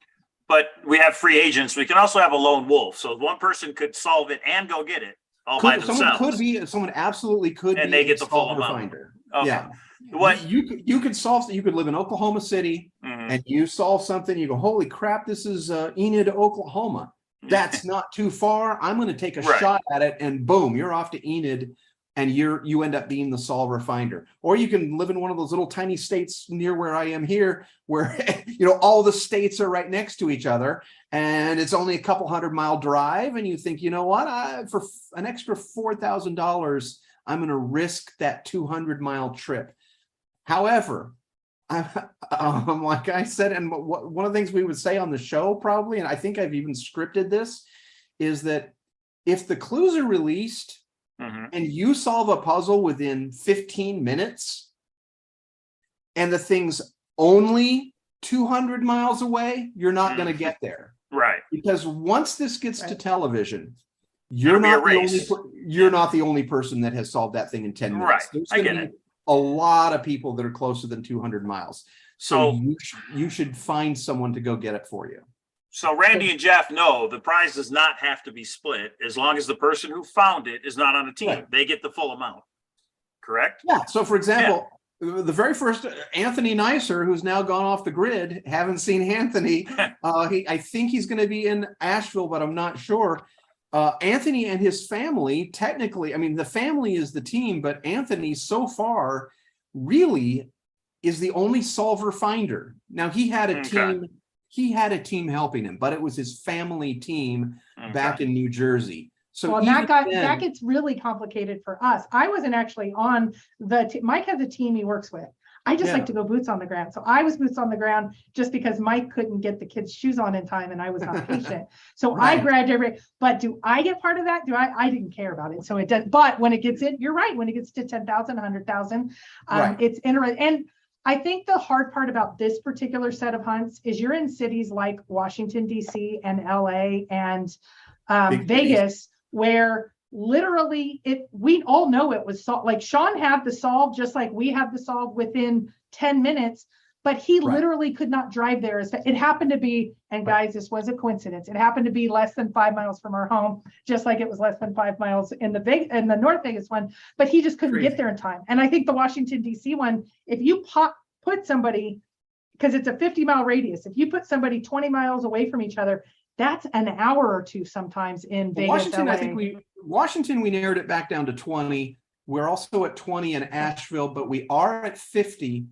[SPEAKER 2] But we have free agents. We can also have a lone wolf. So one person could solve it and go get it all by themselves.
[SPEAKER 1] Someone absolutely could
[SPEAKER 2] And
[SPEAKER 1] be
[SPEAKER 2] they get the full
[SPEAKER 1] solver
[SPEAKER 2] amount.
[SPEAKER 1] finder.
[SPEAKER 2] Okay.
[SPEAKER 1] Yeah.
[SPEAKER 2] What?
[SPEAKER 1] You could solve, you could live in Oklahoma City
[SPEAKER 2] Mhm.
[SPEAKER 1] and you solve something, you go, holy crap, this is Enid, Oklahoma. That's not too far. I'm going to take a
[SPEAKER 2] Right.
[SPEAKER 1] shot at it, and boom, you're off to Enid, and you end up being the solver finder. Or you can live in one of those little tiny states near where I am here, where all the states are right next to each other, and it's only a couple 100-mile drive, and you think, you know what, for an extra $4,000, I'm going to risk that 200-mile trip. However, like I said, and one of the things we would say on the show probably, and I think I've even scripted this, is that if the clues are released and you solve a puzzle within 15 minutes and the thing's only 200 miles away, you're not going to get there.
[SPEAKER 2] Right.
[SPEAKER 1] Because once this gets to television,
[SPEAKER 2] It'll be a race.
[SPEAKER 1] you're not the only person that has solved that thing in 10 minutes.
[SPEAKER 2] Right.
[SPEAKER 1] There's
[SPEAKER 2] I
[SPEAKER 1] going
[SPEAKER 2] get
[SPEAKER 1] to
[SPEAKER 2] it.
[SPEAKER 1] be a lot of people that are closer than 200 miles. So you should find someone to go get it for you.
[SPEAKER 2] So Randy and Jeff know the prize does not have to be split as long as the person who found it is not on a team.
[SPEAKER 1] Right.
[SPEAKER 2] They get the full amount. Correct?
[SPEAKER 1] Yeah. So for example, the very first Anthony Nicer, who's now gone off the grid, haven't seen Anthony. I think he's going to be in Asheville, but I'm not sure. Anthony and his family, technically, I mean, the family is the team, but Anthony so far really is the only solver finder. Now he had a team. He had a team helping him, but it was his family team back in New Jersey. So
[SPEAKER 3] well, that gets really complicated for us. I wasn't actually on the Mike has a team he works with. I just like to go boots on the ground. So I was boots on the ground just because Mike couldn't get the kids' shoes on in time and I was not patient. So I grabbed but do I get part of that? I didn't care about it. So it does. But when it gets in, you're right. When it gets to 10,000, 100,000, it's interesting. And I think the hard part about this particular set of hunts is you're in cities like Washington, D.C. and L.A. and Vegas, where literally we all know it was solved. Like Sean had the solve just like we have the solve within 10 minutes, but he literally could not drive there. It happened to be, and guys, this was a coincidence. It happened to be less than 5 miles from our home, just like it was less than 5 miles in the North Vegas one, but he just couldn't get there in time. And I think the Washington, D.C. one, if you put somebody, because it's a 50-mile radius, if you put somebody 20 miles away from each other, that's an hour or two sometimes in Vegas.
[SPEAKER 1] Washington,
[SPEAKER 3] LA.
[SPEAKER 1] I think we narrowed it back down to 20. We're also at 20 in Asheville, but we are at 50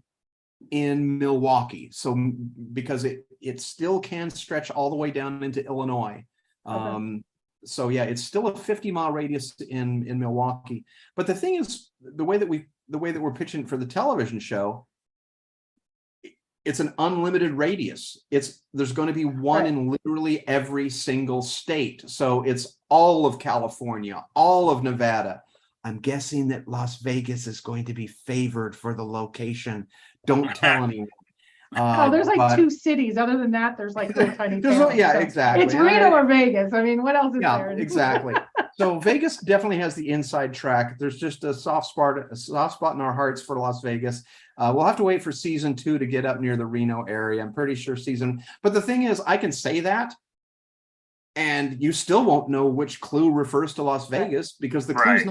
[SPEAKER 1] in Milwaukee. So because it still can stretch all the way down into Illinois. So yeah, it's still a 50-mile radius in Milwaukee. But the thing is, the way that we're pitching for the television show, it's an unlimited radius. There's going to be one in literally every single state. So it's all of California, all of Nevada. I'm guessing that Las Vegas is going to be favored for the location. Don't tell anyone.
[SPEAKER 3] There's like 2 cities. Other than that, there's like little tiny towns.
[SPEAKER 1] Exactly.
[SPEAKER 3] It's Reno or Vegas. I mean, what else is there?
[SPEAKER 1] Exactly. So Vegas definitely has the inside track. There's just a soft spot in our hearts for Las Vegas. We'll have to wait for season 2 to get up near the Reno area. I'm pretty sure but the thing is, I can say that, and you still won't know which clue refers to Las Vegas because the clue's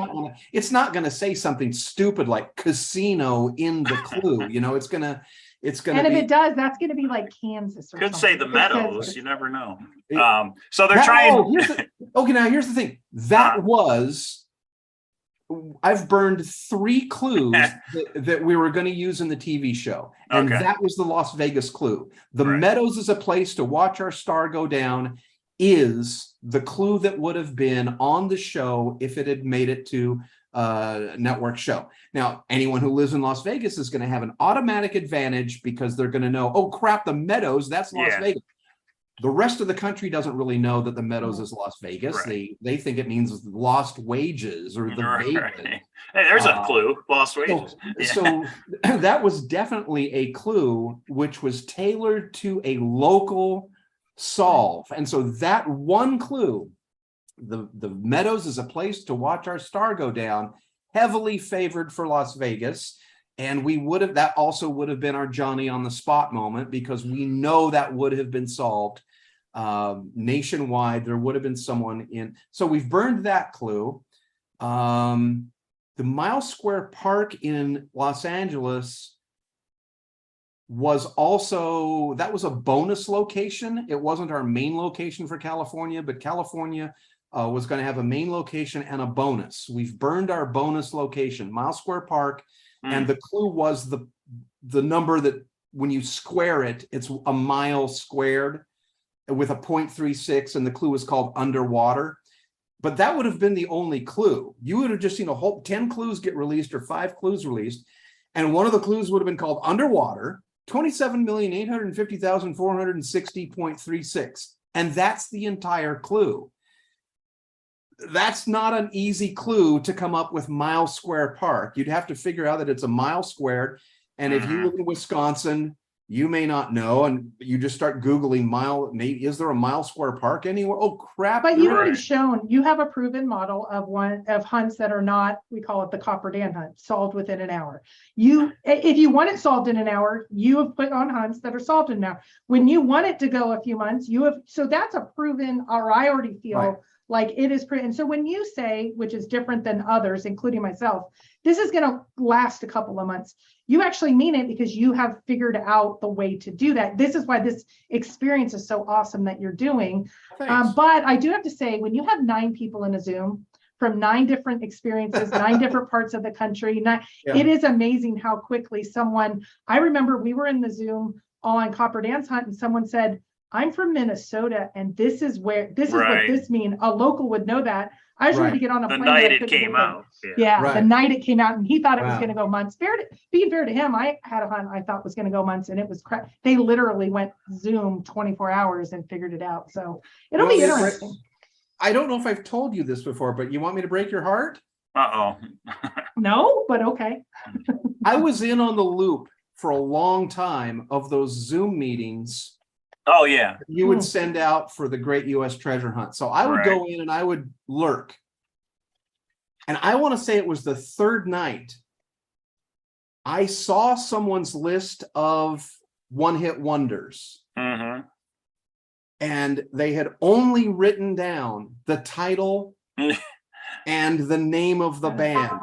[SPEAKER 1] it's not going to say something stupid like casino in the clue. it's going
[SPEAKER 3] And
[SPEAKER 1] to
[SPEAKER 3] if
[SPEAKER 1] be.
[SPEAKER 3] it does, that's going to be like Kansas or
[SPEAKER 2] Could
[SPEAKER 3] something.
[SPEAKER 2] say the
[SPEAKER 3] It says
[SPEAKER 2] Meadows.
[SPEAKER 3] it's-
[SPEAKER 2] You never know.
[SPEAKER 1] It-
[SPEAKER 2] So they're
[SPEAKER 1] That-
[SPEAKER 2] trying.
[SPEAKER 1] oh, okay, now here's the thing. That was, I've burned 3 clues that we were going to use in the TV show. And
[SPEAKER 2] Okay.
[SPEAKER 1] that was the Las Vegas clue. The
[SPEAKER 2] Right.
[SPEAKER 1] Meadows is a place to watch our star go down is the clue that would have been on the show if it had made it to network show. Now, anyone who lives in Las Vegas is going to have an automatic advantage because they're going to know, oh crap, the Meadows, that's Las
[SPEAKER 2] Yeah.
[SPEAKER 1] Vegas. The rest of the country doesn't really know that the Meadows is Las Vegas.
[SPEAKER 2] Right.
[SPEAKER 1] They think it means lost wages or the Vegas.
[SPEAKER 2] Right. Hey, there's a clue. Lost wages.
[SPEAKER 1] So that was definitely a clue which was tailored to a local solve. And so that one clue, the Meadows is a place to watch our star go down, heavily favored for Las Vegas. And that also would have been our Johnny on the spot moment, because we know that would have been solved nationwide. There would have been someone in. So we've burned that clue. The Miles Square Park in Los Angeles was also, that was a bonus location. It wasn't our main location for California, but California was going to have a main location and a bonus. We've burned our bonus location, Miles Square Park. And the clue was the number that when you square it, it's a mile squared with a 0.36, and the clue is called underwater. But that would have been the only clue. You would have just seen a whole 10 clues get released or 5 clues released. And one of the clues would have been called underwater, 27,850,460.36. And that's the entire clue. That's not an easy clue to come up with Miles Square Park. You'd have to figure out that it's a mile squared. And if you live in Wisconsin, you may not know. And you just start Googling is there a Miles Square Park anywhere? Oh, crap.
[SPEAKER 3] But you've
[SPEAKER 2] Right.
[SPEAKER 3] already shown, you have a proven model of hunts that are not, we call it the Copper Dan hunt, solved within an hour. If you want it solved in an hour, you have put on hunts that are solved in an hour. When you want it to go a few months, so that's a proven, or I already feel
[SPEAKER 1] Right.
[SPEAKER 3] like it is. And so when you say, which is different than others, including myself, this is going to last a couple of months, you actually mean it because you have figured out the way to do that. This is why this experience is so awesome that you're doing.
[SPEAKER 1] Thanks.
[SPEAKER 3] But I do have to say, when you have 9 people in a Zoom from 9 different experiences, 9 different parts of the country, it is amazing how quickly I remember we were in the Zoom on Copper Dan's hunt and someone said, I'm from Minnesota, and this is what this means. A local would know that. I was ready to get on a
[SPEAKER 2] The
[SPEAKER 3] plane.
[SPEAKER 2] night it came out.
[SPEAKER 3] Yeah,
[SPEAKER 1] Right.
[SPEAKER 3] the night it came out, and he thought it was
[SPEAKER 1] Wow.
[SPEAKER 3] going to go months. Being fair to him, I had a hunt I thought was going to go months, and it was crap. They literally went Zoom 24 hours and figured it out. So it'll be interesting.
[SPEAKER 1] I don't know if I've told you this before, but you want me to break your heart?
[SPEAKER 2] Uh-oh.
[SPEAKER 3] No, but okay.
[SPEAKER 1] I was in on the loop for a long time of those Zoom meetings
[SPEAKER 2] Oh, yeah.
[SPEAKER 1] you would send out for the Great U.S. Treasure Hunt. So I would go in and I would lurk. And I want to say it was the 3rd night I saw someone's list of one-hit wonders.
[SPEAKER 2] Mm-hmm.
[SPEAKER 1] And they had only written down the title and the name of the band.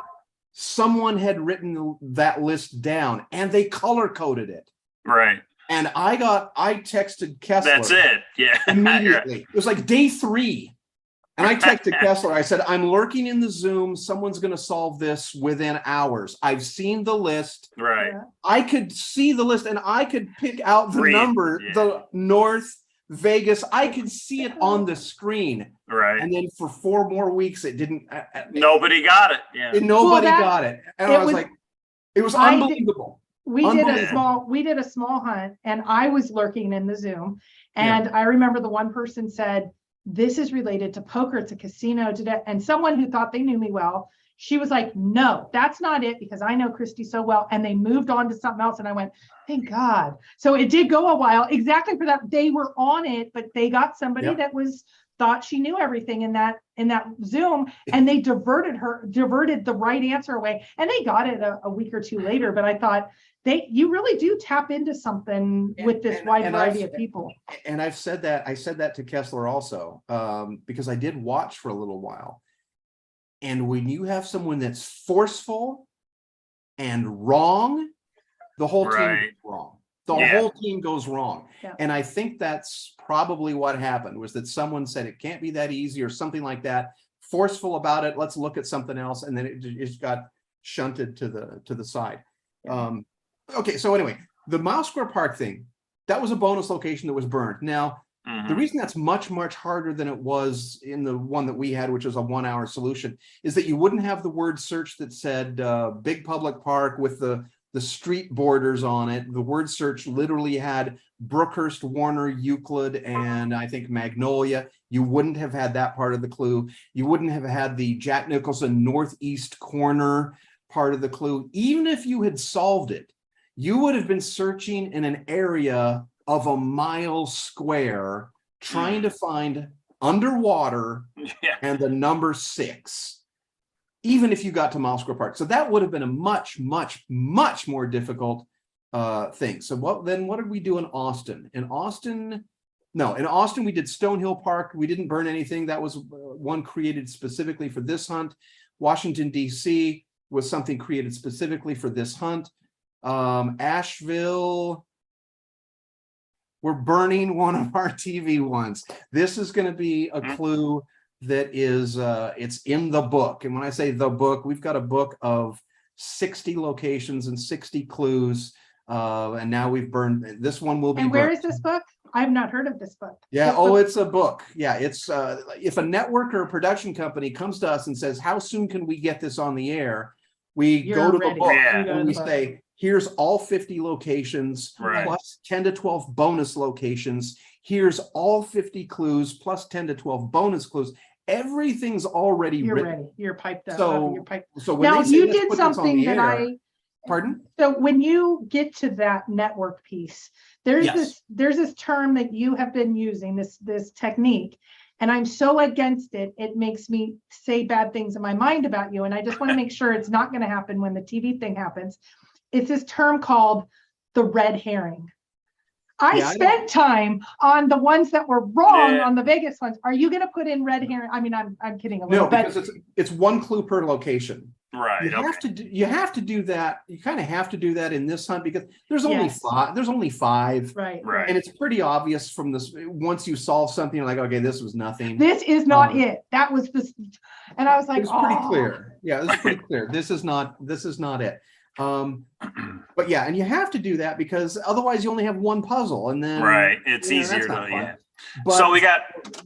[SPEAKER 1] Someone had written that list down and they color-coded it.
[SPEAKER 2] Right.
[SPEAKER 1] And I texted Kessler.
[SPEAKER 2] That's it. Yeah.
[SPEAKER 1] Immediately. It was like day 3. And I texted Kessler. I said, I'm lurking in the Zoom. Someone's going to solve this within hours. I've seen the list.
[SPEAKER 2] Right.
[SPEAKER 3] Yeah.
[SPEAKER 1] I could see the list and I could pick out the number, the North Vegas. I could see it on the screen.
[SPEAKER 2] Right.
[SPEAKER 1] And then for 4 more weeks, it didn't.
[SPEAKER 2] Nobody got it. Yeah.
[SPEAKER 1] Nobody got it. And I was like, it was unbelievable.
[SPEAKER 3] We did a small hunt and I was lurking in the Zoom. And I remember the one person said, this is related to poker. It's a casino today. And someone who thought they knew me well, she was like, no, that's not it because I know Christy so well. And they moved on to something else. And I went, thank God. So it did go a while exactly for that. They were on it, but they got somebody that thought she knew everything in that Zoom, and they diverted the right answer away. And they got it a week or 2 later. But I thought you really do tap into something with this wide variety of people.
[SPEAKER 1] And I said that to Kessler also, because I did watch for a little while. And when you have someone that's forceful and wrong, the whole team is wrong. The
[SPEAKER 2] Yeah.
[SPEAKER 1] whole team goes wrong.
[SPEAKER 3] Yeah.
[SPEAKER 1] And I think that's probably what happened, was that someone said it can't be that easy or something like that. Forceful about it. Let's look at something else. And then it just got shunted to the side. Okay. So anyway, the Mile Square Park thing, that was a bonus location that was burned. Now, the reason that's much, much harder than it was in the one that we had, which was a 1 hour solution, is that you wouldn't have the word search that said big public park with the street borders on it. The word search literally had Brookhurst, Warner, Euclid, and I think Magnolia. You wouldn't have had that part of the clue. You wouldn't have had the Jack Nicholson northeast corner part of the clue. Even if you had solved it, you would have been searching in an area of a mile square trying to find underwater and the number 6, even if you got to Mile Square Park. So that would have been a much, much, much more difficult thing. So what did we do in Austin? In Austin we did Stonehill Park. We didn't burn anything. That was one created specifically for this hunt. Washington, D.C. was something created specifically for this hunt. Asheville, we're burning one of our TV ones. This is going to be a clue that is, it's in the book. And when I say the book, we've got a book of 60 locations and 60 clues. And now we've burned, this one will be
[SPEAKER 3] And where
[SPEAKER 1] burnt.
[SPEAKER 3] is this book? I've not heard of this book.
[SPEAKER 1] Yeah.
[SPEAKER 3] This
[SPEAKER 1] Oh,
[SPEAKER 3] book-
[SPEAKER 1] it's a book. Yeah. It's if a network or a production company comes to us and says, how soon can we get this on the air? We
[SPEAKER 3] You're
[SPEAKER 1] go to
[SPEAKER 3] ready.
[SPEAKER 1] the book
[SPEAKER 2] Yeah.
[SPEAKER 3] You go to
[SPEAKER 1] and we
[SPEAKER 3] the book.
[SPEAKER 1] say, here's all 50 locations,
[SPEAKER 2] Right.
[SPEAKER 1] plus 10 to 12 bonus locations. Here's all 50 clues, plus 10 to 12 bonus clues. Everything's already
[SPEAKER 3] You're
[SPEAKER 1] written.
[SPEAKER 3] ready. You're piped up.
[SPEAKER 1] So-
[SPEAKER 3] You're piped.
[SPEAKER 1] So when
[SPEAKER 3] Now,
[SPEAKER 1] they say,
[SPEAKER 3] you
[SPEAKER 1] "Let's
[SPEAKER 3] did
[SPEAKER 1] put this on
[SPEAKER 3] something
[SPEAKER 1] the
[SPEAKER 3] that
[SPEAKER 1] air," pardon?
[SPEAKER 3] So when you get to that network piece, there's
[SPEAKER 1] Yes.
[SPEAKER 3] this term that you have been using, this technique, and I'm so against it. It makes me say bad things in my mind about you, and I just want to make sure it's not going to happen when the TV thing happens. It's this term called the red herring. I
[SPEAKER 1] Yeah, I
[SPEAKER 3] spent time on the ones that were wrong
[SPEAKER 2] Yeah.
[SPEAKER 3] on the Vegas ones. Are you going to put in red herring? I mean, I'm kidding a
[SPEAKER 1] No,
[SPEAKER 3] little, but
[SPEAKER 1] because it's one clue per location.
[SPEAKER 2] Right.
[SPEAKER 1] You have to do that. You kind of have to do that in this hunt because there's only
[SPEAKER 3] Yes.
[SPEAKER 1] 5. There's only 5.
[SPEAKER 3] right.
[SPEAKER 2] Right.
[SPEAKER 1] And it's pretty obvious from this. Once you solve something, you're like, okay, this was nothing.
[SPEAKER 3] This is not
[SPEAKER 1] Um,
[SPEAKER 3] it. That was this, and I was like,
[SPEAKER 1] It's pretty
[SPEAKER 3] "Oh."
[SPEAKER 1] clear. Yeah, it's pretty clear. This is not it. But yeah, and you have to do that because otherwise you only have one puzzle, and then
[SPEAKER 2] Right. It's
[SPEAKER 1] you know,
[SPEAKER 2] easier
[SPEAKER 1] that's not
[SPEAKER 2] to,
[SPEAKER 1] fun.
[SPEAKER 2] yeah.
[SPEAKER 1] But,
[SPEAKER 2] So we got,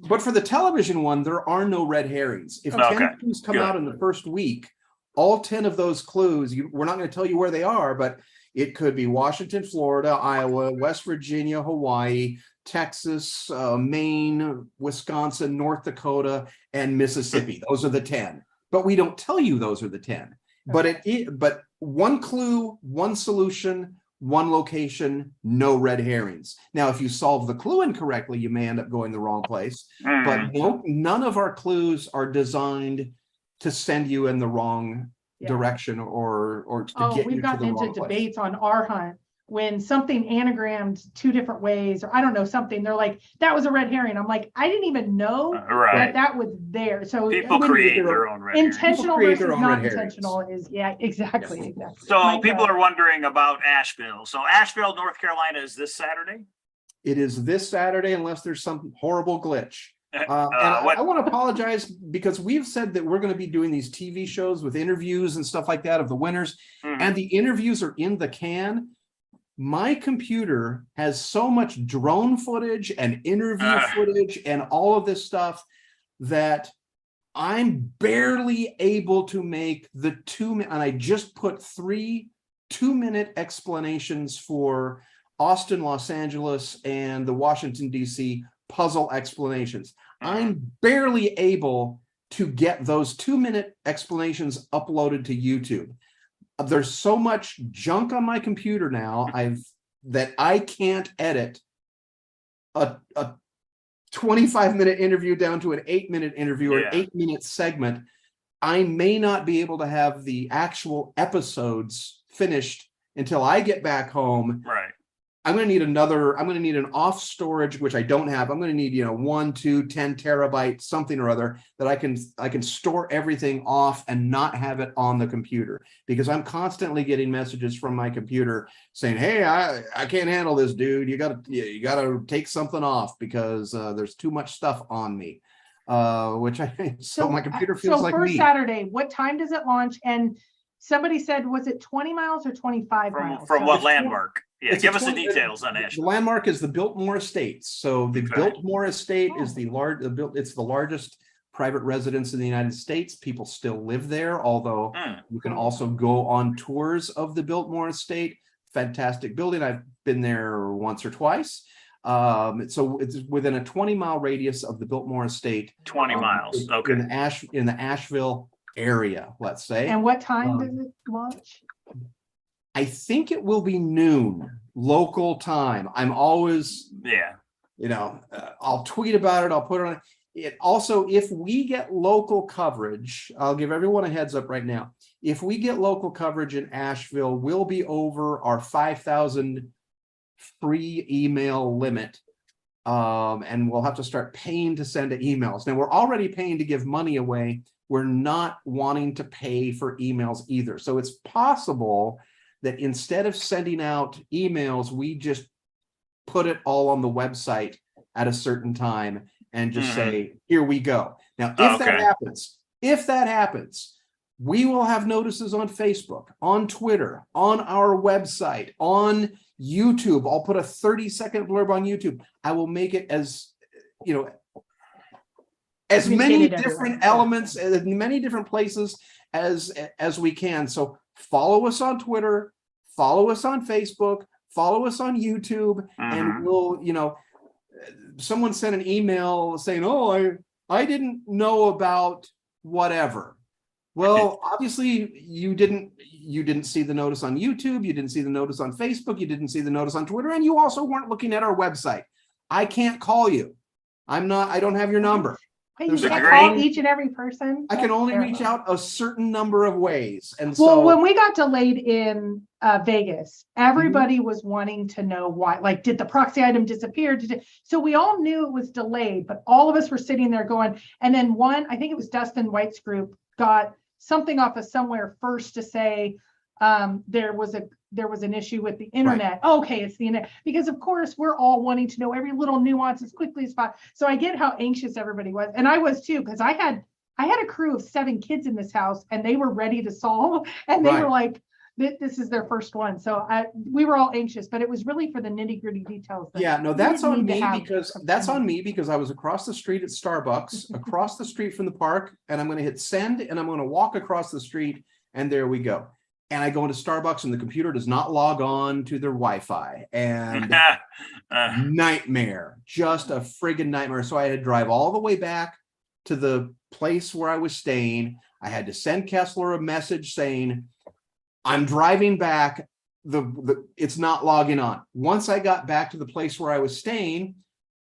[SPEAKER 1] but for the television one, there are no red herrings. If
[SPEAKER 2] Okay,
[SPEAKER 1] 10 clues come
[SPEAKER 2] good.
[SPEAKER 1] out in the first week, all 10 of those clues, we're not going to tell you where they are, but it could be Washington, Florida, Iowa, West Virginia, Hawaii, Texas, Maine, Wisconsin, North Dakota, and Mississippi. Those are the 10. But we don't tell you those are the 10. But one clue, one solution, one location, no red herrings. Now, if you solve the clue incorrectly, you may end up going the wrong place. But no, none of our clues are designed to send you in the wrong
[SPEAKER 3] Yeah.
[SPEAKER 1] direction or to
[SPEAKER 3] Oh,
[SPEAKER 1] get you
[SPEAKER 3] we've
[SPEAKER 1] to
[SPEAKER 3] gotten
[SPEAKER 1] the
[SPEAKER 3] into
[SPEAKER 1] wrong place.
[SPEAKER 3] debates on our hunt when something anagrammed 2 different ways, or I don't know, something, they're like, that was a red herring. I'm like, I didn't even know
[SPEAKER 2] right.
[SPEAKER 3] that was there. So
[SPEAKER 2] People
[SPEAKER 3] when-
[SPEAKER 2] create their own red herrings.
[SPEAKER 3] intentional
[SPEAKER 1] create their
[SPEAKER 3] versus
[SPEAKER 1] own
[SPEAKER 3] not
[SPEAKER 1] red herrings.
[SPEAKER 3] intentional is, yeah, exactly.
[SPEAKER 2] So
[SPEAKER 3] My
[SPEAKER 2] people
[SPEAKER 3] God.
[SPEAKER 2] are wondering about Asheville. So Asheville, North Carolina is this Saturday?
[SPEAKER 1] It is this Saturday unless there's some horrible glitch. And
[SPEAKER 2] What-
[SPEAKER 1] I want to apologize because we've said that we're going to be doing these TV shows with interviews and stuff like that of the winners,
[SPEAKER 2] Mhm.
[SPEAKER 1] and the interviews are in the can. My computer has so much drone footage and interview footage and all of this stuff that I'm barely able to make the 2-minute, and I just put 3 2-minute explanations for Austin, Los Angeles, and the Washington, D.C. puzzle explanations. I'm barely able to get those 2-minute explanations uploaded to YouTube. There's so much junk on my computer now that I can't edit a 25-minute interview down to an 8-minute interview or an 8-minute segment. I may not be able to have the actual episodes finished until I get back home.
[SPEAKER 2] Right.
[SPEAKER 1] I'm going to need an off storage, which I don't have. I'm going to need, 1, 2, 10 terabyte, something or other that I can store everything off and not have it on the computer, because I'm constantly getting messages from my computer saying, hey, I can't handle this, dude. You gotta take something off because there's too much stuff on me. So my computer feels like
[SPEAKER 3] for
[SPEAKER 1] me.
[SPEAKER 3] Saturday, what time does it launch? And somebody said, was it 20 miles or 25 miles?
[SPEAKER 2] From
[SPEAKER 3] So
[SPEAKER 2] what
[SPEAKER 3] it's
[SPEAKER 2] landmark? Yeah,
[SPEAKER 1] It's
[SPEAKER 2] give
[SPEAKER 1] a
[SPEAKER 2] us the
[SPEAKER 1] 20
[SPEAKER 2] details on
[SPEAKER 1] The
[SPEAKER 2] Asheville.
[SPEAKER 1] landmark is the Biltmore Estates. So the
[SPEAKER 2] Okay.
[SPEAKER 1] Biltmore Estate is it's the largest private residence in the United States. People still live there, although you can also go on tours of the Biltmore Estate. Fantastic building. I've been there once or twice. So it's within a 20-mile radius of the Biltmore Estate.
[SPEAKER 2] 20 miles. Okay.
[SPEAKER 1] In the Asheville area, let's say.
[SPEAKER 3] And what time does it launch?
[SPEAKER 1] I think it will be noon local time. I'm always, I'll tweet about it. I'll put it on it. Also, if we get local coverage, I'll give everyone a heads up right now. If we get local coverage in Asheville, we'll be over our 5,000 free email limit. And we'll have to start paying to send emails. Now, we're already paying to give money away. We're not wanting to pay for emails either. So it's possible that instead of sending out emails, we just put it all on the website at a certain time and just say, here we go. Now, if that happens, we will have notices on Facebook, on Twitter, on our website, on YouTube. I'll put a 30-second blurb on YouTube. I will make it as many different elements, as many different places as we can. So follow us on Twitter, follow us on Facebook, follow us on YouTube, and we'll, someone sent an email saying, oh, I didn't know about whatever. Well, obviously you didn't see the notice on YouTube, you didn't see the notice on Facebook, you didn't see the notice on Twitter, and you also weren't looking at our website. I can't call you. I don't have your number.
[SPEAKER 3] Hey, you can't call each and every person.
[SPEAKER 1] I can only reach out a certain number of ways. And
[SPEAKER 3] well,
[SPEAKER 1] so
[SPEAKER 3] when we got delayed in Vegas, everybody was wanting to know why. Like, did the proxy item disappear? So we all knew it was delayed, but all of us were sitting there going. And then I think it was Dustin White's group, got something off of somewhere first to say there was an issue with the internet. Right. Okay, it's the internet, because of course we're all wanting to know every little nuance as quickly as possible. So I get how anxious everybody was, and I was too, because I had a crew of 7 kids in this house, and they were ready to solve, and they were like, this is their first one. So we were all anxious, but it was really for the nitty gritty details.
[SPEAKER 1] That's on me because I was across the street at Starbucks, across the street from the park, and I'm going to hit send, and I'm going to walk across the street, and there we go. And I go into Starbucks and the computer does not log on to their Wi-Fi, and nightmare, just a friggin' nightmare. So I had to drive all the way back to the place where I was staying. I had to send Kessler a message saying, I'm driving back. It's not logging on. Once I got back to the place where I was staying,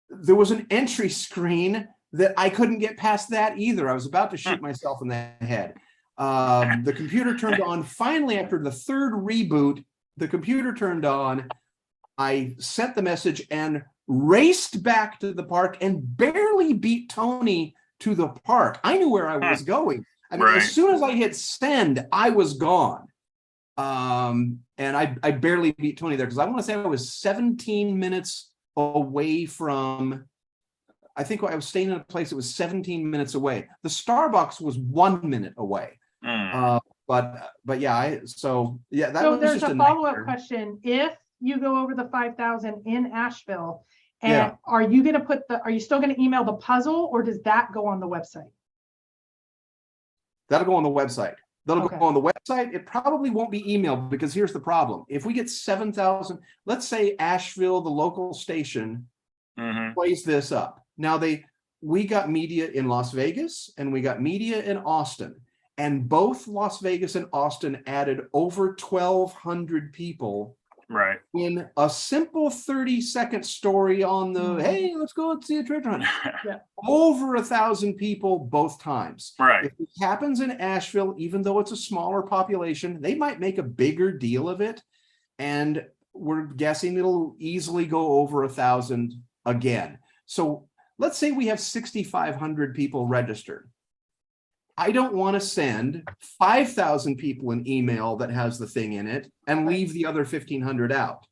[SPEAKER 1] there was an entry screen that I couldn't get past that either. I was about to shoot myself in the head. The computer turned on. Finally, after the 3rd reboot, the computer turned on. I sent the message and raced back to the park and barely beat Tony to the park. I knew where I was going. I mean, as soon as I hit send, I was gone. And I barely beat Tony there, because I want to say I was 17 minutes away from, I think I was staying in a place that was 17 minutes away. The Starbucks was 1 minute away. But yeah, so
[SPEAKER 3] there's just a follow-up question. If you go over the 5,000 in Asheville, and are you still going to email the puzzle, or does that go on the website?
[SPEAKER 1] That'll go on the website. That'll go on the website. It probably won't be emailed, because here's the problem. If we get 7,000, let's say Asheville, the local station, plays this up. Now we got media in Las Vegas and we got media in Austin, and both Las Vegas and Austin added over 1,200 people in a simple 30-second story on the, hey, let's go and see a treasure hunt. Over 1,000 people both times. If it happens in Asheville, even though it's a smaller population, they might make a bigger deal of it. And we're guessing it'll easily go over 1,000 again. So let's say we have 6,500 people registered. I don't want to send 5,000 people an email that has the thing in it and leave the other 1,500 out.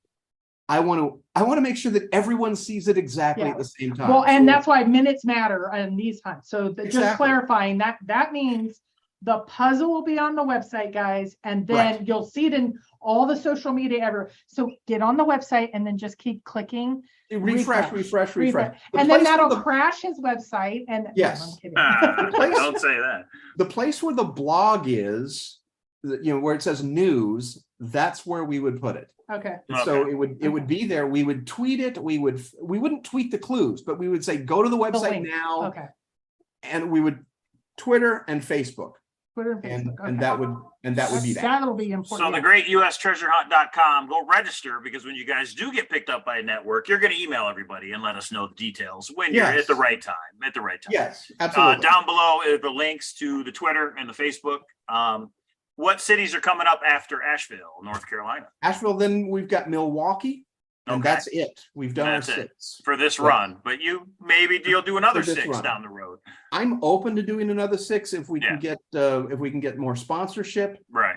[SPEAKER 1] I want to make sure that everyone sees it exactly at the same time.
[SPEAKER 3] Well, and that's why minutes matter on these hunts. So just
[SPEAKER 1] Exactly.
[SPEAKER 3] clarifying that means the puzzle will be on the website, guys, and then you'll see it in all the social media ever. So get on the website and then just keep clicking.
[SPEAKER 1] refresh.
[SPEAKER 3] And then that'll crash his website. And
[SPEAKER 1] yes,
[SPEAKER 3] no, I'm kidding.
[SPEAKER 2] Don't say that.
[SPEAKER 1] The place where the blog is, where it says news, that's where we would put it.
[SPEAKER 3] Okay.
[SPEAKER 1] So it would be there. We would tweet it. We wouldn't tweet the clues, but we would say, go to the website now.
[SPEAKER 3] Okay.
[SPEAKER 1] And we would Twitter and Facebook.
[SPEAKER 3] Twitter and Facebook.
[SPEAKER 1] And that would be that.
[SPEAKER 3] That'll be important.
[SPEAKER 2] So the great UStreasurehunt.com, go register, because when you guys do get picked up by a network, you're going to email everybody and let us know the details when you're at the right time.
[SPEAKER 1] Yes, absolutely.
[SPEAKER 2] Down below are the links to the Twitter and the Facebook. What cities are coming up after Asheville, North Carolina?
[SPEAKER 1] Asheville, then we've got Milwaukee, and that's it. We've done our 6
[SPEAKER 2] for this run, but you'll do another 6 down the road.
[SPEAKER 1] I'm open to doing another 6 if we can get more sponsorship.
[SPEAKER 2] Right.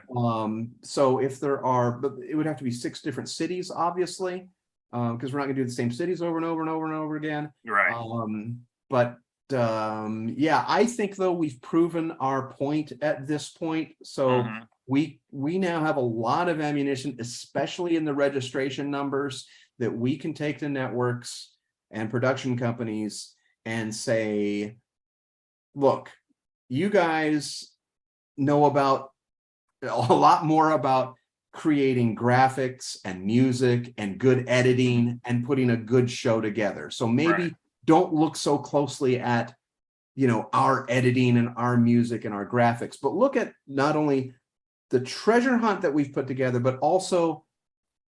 [SPEAKER 1] So if there are, but it would have to be 6 different cities, obviously, because we're not going to do the same cities over and over and over and over again.
[SPEAKER 2] Right.
[SPEAKER 1] I think though we've proven our point at this point. So we now have a lot of ammunition, especially in the registration numbers, that we can take to networks and production companies and say, look, you guys know about a lot more about creating graphics and music and good editing and putting a good show together. So maybe don't look so closely at, our editing and our music and our graphics, but look at not only the treasure hunt that we've put together, but also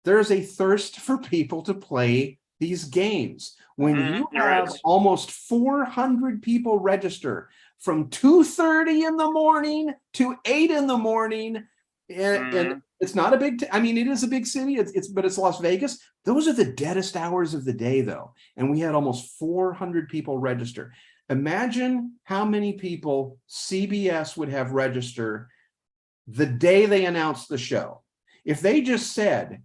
[SPEAKER 1] there's a thirst for people to play these games. When you have almost 400 people register from 2:30 in the morning to 8 in the morning, and it's not a big, it is a big city, but it's Las Vegas. Those are the deadest hours of the day though. And we had almost 400 people register. Imagine how many people CBS would have register the day they announced the show. If they just said,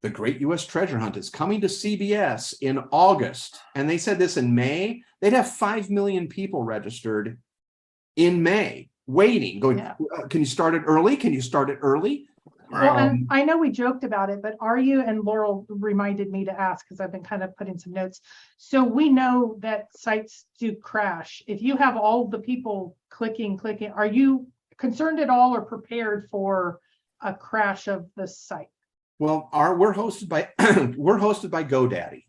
[SPEAKER 1] the Great U.S. Treasure Hunt is coming to CBS in August, and they said this in May, they'd have 5 million people registered in May, waiting, going, can you start it early? Can you start it early?
[SPEAKER 3] Well, and I know we joked about it, but are you, and Laurel reminded me to ask, because I've been kind of putting some notes. So we know that sites do crash. If you have all the people clicking, are you concerned at all or prepared for a crash of the site?
[SPEAKER 1] Well, we're hosted by GoDaddy,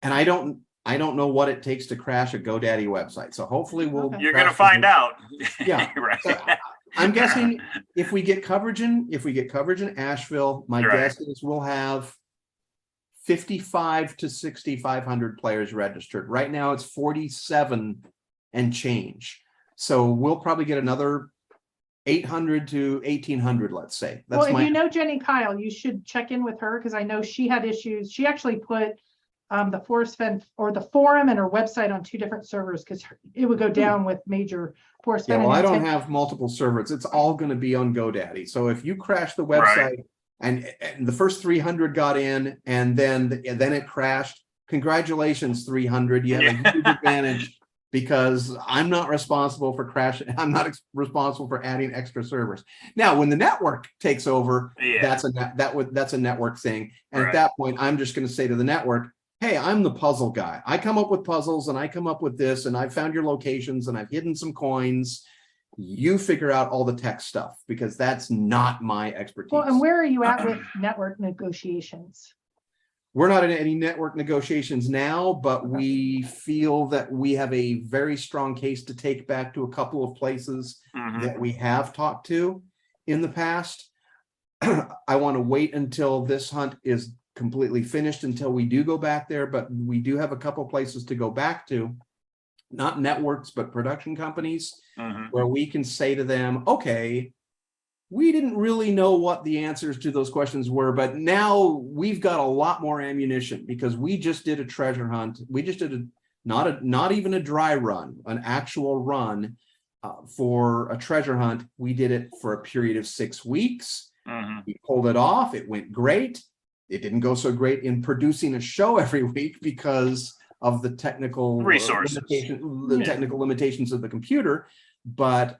[SPEAKER 1] and I don't know what it takes to crash a GoDaddy website. So hopefully
[SPEAKER 2] you're going to find out.
[SPEAKER 1] Yeah.
[SPEAKER 2] Right.
[SPEAKER 1] So I'm guessing if we get coverage in Asheville, my guess is we'll have 55 to 6,500 players registered. Right now it's 47 and change. So we'll probably get another 800 to 1,800, let's say.
[SPEAKER 3] Well, if you know Jenny Kyle, you should check in with her, because I know she had issues. She actually put the Forest Fend or the forum and her website on 2 different servers, because it would go down with major Forest Fend.
[SPEAKER 1] Well, I don't have multiple servers. It's all going to be on GoDaddy. So if you crash the website and the first 300 got in and then it crashed, congratulations, 300. You have a huge advantage, because I'm not responsible for crashing. I'm not responsible for adding extra servers. Now, when the network takes over, that's a network thing. And at that point, I'm just going to say to the network, hey, I'm the puzzle guy. I come up with puzzles and I come up with this, and I found your locations and I've hidden some coins. You figure out all the tech stuff, because that's not my expertise.
[SPEAKER 3] Well, and where are you at with network negotiations?
[SPEAKER 1] We're not in any network negotiations now, but we feel that we have a very strong case to take back to a couple of places that we have talked to in the past. I want to wait until this hunt is completely finished until we do go back there, but we do have a couple places to go back to, not networks, but production companies, where we can say to them, okay, we didn't really know what the answers to those questions were, but now we've got a lot more ammunition because we just did a treasure hunt. We just did not even a dry run, an actual run for a treasure hunt. We did it for a period of 6 weeks. We pulled it off. It went great. It didn't go so great in producing a show every week because of the technical
[SPEAKER 2] resources,
[SPEAKER 1] technical limitations of the computer. But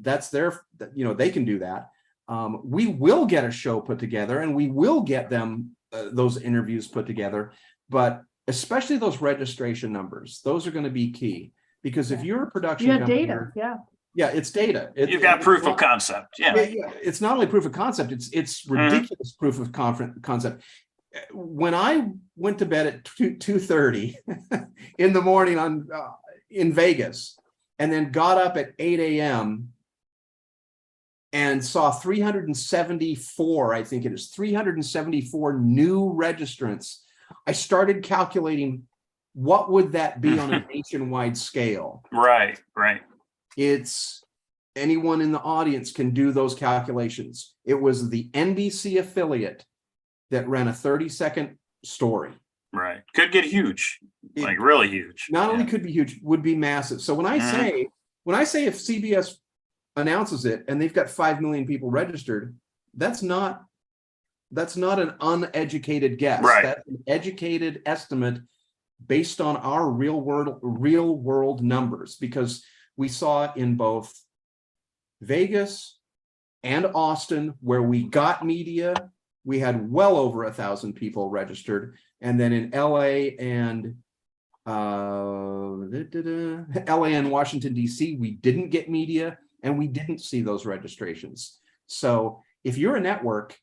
[SPEAKER 1] that's their, they can do that. We will get a show put together, and we will get them those interviews put together. But especially those registration numbers, those are going to be key, because if you're a production
[SPEAKER 3] You have
[SPEAKER 1] company,
[SPEAKER 3] data,
[SPEAKER 1] it's data.
[SPEAKER 2] You've got proof of concept. Yeah.
[SPEAKER 1] It's not only proof of concept, it's ridiculous proof of concept. When I went to bed at 2:30 in the morning in Vegas, and then got up at 8 a.m. and saw 374, I think it is 374 new registrants, I started calculating what would that be on a nationwide scale.
[SPEAKER 2] Right.
[SPEAKER 1] It's anyone in the audience can do those calculations. It was the NBC affiliate that ran a 30-second story.
[SPEAKER 2] Right. Could get huge, like really huge.
[SPEAKER 1] Not only could be huge, would be massive. So when I say if CBS announces it and they've got 5 million people registered, that's not an uneducated guess.
[SPEAKER 2] Right.
[SPEAKER 1] That's an educated estimate based on our real world numbers, because we saw it in both Vegas and Austin, where we got media. We had well over 1,000 people registered. And then in LA and Washington, D.C., we didn't get media, and we didn't see those registrations. So if you're a network,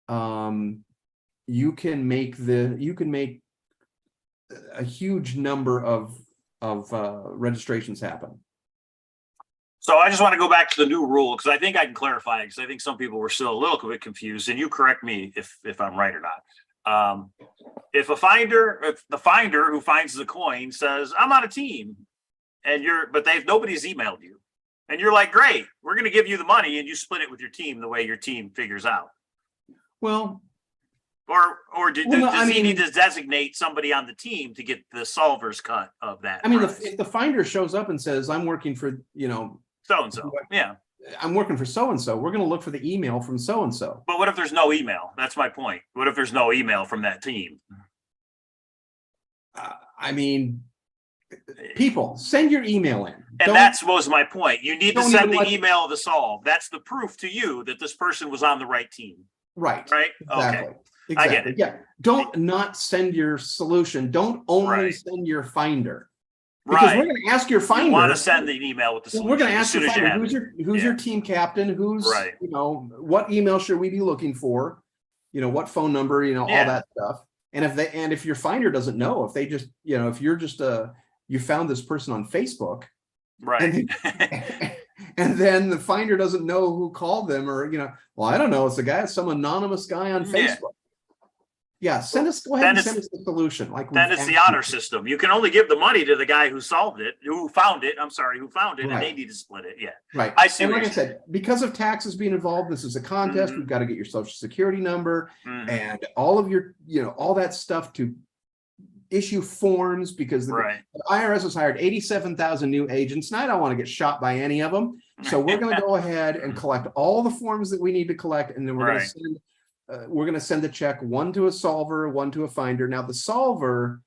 [SPEAKER 1] you can make a huge number of registrations happen.
[SPEAKER 2] So I just want to go back to the new rule, because I think I can clarify it, because I think some people were still a little bit confused, and you correct me if I'm right or not. If the finder who finds the coin says, I'm on a team, and nobody's emailed you, and you're like, great, we're going to give you the money, and you split it with your team the way your team figures out.
[SPEAKER 1] Well,
[SPEAKER 2] does he need to designate somebody on the team to get the solver's cut of that?
[SPEAKER 1] I mean, if the finder shows up and says, I'm working for,
[SPEAKER 2] so-and-so,
[SPEAKER 1] I'm working for so-and-so, we're going to look for the email from so-and-so.
[SPEAKER 2] But what if there's no email? That's my point. What if there's no email from that team?
[SPEAKER 1] I mean, people, send your email in.
[SPEAKER 2] And that was my point. You need to send the email to solve. That's the proof to you that this person was on the right team.
[SPEAKER 1] Right.
[SPEAKER 2] Right?
[SPEAKER 1] Exactly.
[SPEAKER 2] Okay.
[SPEAKER 1] Exactly.
[SPEAKER 2] I get it.
[SPEAKER 1] Yeah. Don't not send your solution. Don't only send your finder. Because
[SPEAKER 2] Right.
[SPEAKER 1] we're going to ask your finder.
[SPEAKER 2] You want to send an email with the solution.
[SPEAKER 1] We're going to ask
[SPEAKER 2] as soon
[SPEAKER 1] your
[SPEAKER 2] as you
[SPEAKER 1] finder,
[SPEAKER 2] have
[SPEAKER 1] who's your team captain, who's,
[SPEAKER 2] Right.
[SPEAKER 1] what email should we be looking for? What phone number, all that stuff. And if your finder doesn't know, if they just, if you're just you found this person on Facebook,
[SPEAKER 2] right?
[SPEAKER 1] And then the finder doesn't know who called them, or well, I don't know, it's some anonymous guy on Facebook. Yeah, send us the solution.
[SPEAKER 2] Then it's the honor system. You can only give the money to the guy who found it, right. And they need to split it. Yeah,
[SPEAKER 1] right.
[SPEAKER 2] I see.
[SPEAKER 1] And like I said, because of taxes being involved, this is a contest. We've got to get your social security number and all of your, all that stuff to issue forms, because the IRS has hired 87,000 new agents, and I don't want to get shot by any of them. So we're going to go ahead and collect all the forms that we need to collect, and then we're going to send a check, one to a solver, one to a finder. Now the solver,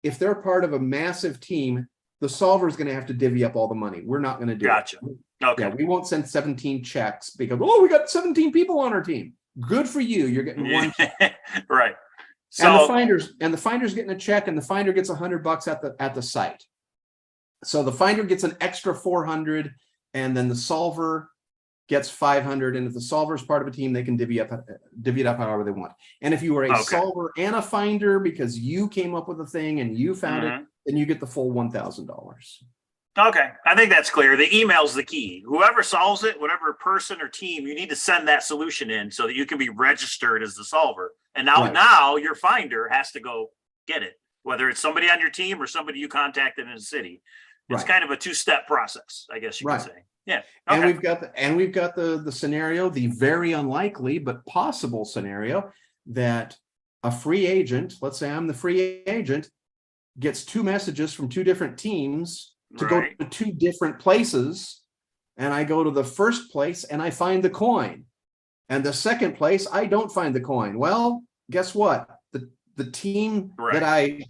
[SPEAKER 1] if they're part of a massive team, the solver is going to have to divvy up all the money. We're not going to do it.
[SPEAKER 2] Okay.
[SPEAKER 1] Yeah, we won't send 17 checks because, we got 17 people on our team. Good for you. You're getting one check.
[SPEAKER 2] Right. So,
[SPEAKER 1] and the finder's getting a check, and the finder gets $100 at the site. So the finder gets an extra 400, and then the solver gets 500. And if the solver is part of a team, they can divvy it up however they want. And if you are a solver and a finder because you came up with a thing and you found it, then you get the full $1,000.
[SPEAKER 2] Okay, I think that's clear. The email's the key. Whoever solves it, whatever person or team, you need to send that solution in so that you can be registered as the solver. And now your finder has to go get it, whether it's somebody on your team or somebody you contacted in the city. It's kind of a two-step process, I guess you could say. Yeah.
[SPEAKER 1] And
[SPEAKER 2] Okay.
[SPEAKER 1] we've got the scenario, the very unlikely but possible scenario that a free agent, let's say I'm the free agent, gets two messages from two different teams to
[SPEAKER 2] Right.
[SPEAKER 1] go to two different places. And I go to the first place and I find the coin. And the second place, I don't find the coin. Well, guess what? The team that I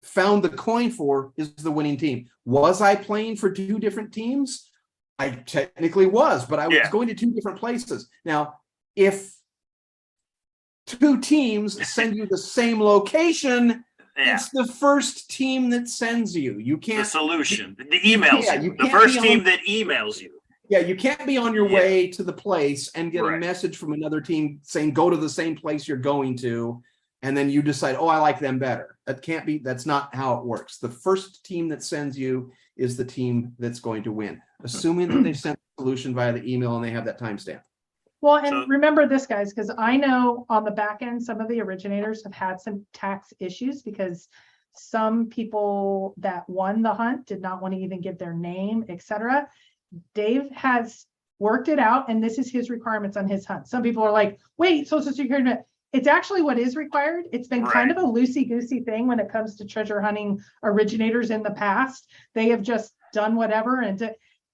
[SPEAKER 1] found the coin for is the winning team. Was I playing for two different teams? I technically was, but I was going to two different places. Now, if two teams send you the same location, it's the first team that sends you. You can't.
[SPEAKER 2] The solution, the emails you. The first team that emails you.
[SPEAKER 1] Yeah, you can't be on your way to the place and get a message from another team saying go to the same place you're going to, and then you decide, oh, I like them better. That can't be. That's not how it works. The first team that sends you is the team that's going to win, assuming that they sent the solution via the email and they have that timestamp.
[SPEAKER 3] Well, and remember this, guys, because I know on the back end, some of the originators have had some tax issues because some people that won the hunt did not want to even give their name, etc. Dave has worked it out, and this is his requirements on his hunt. Some people are like, wait, Social Security. It's actually what is required. It's been kind of a loosey-goosey thing when it comes to treasure hunting originators in the past. They have just done whatever, and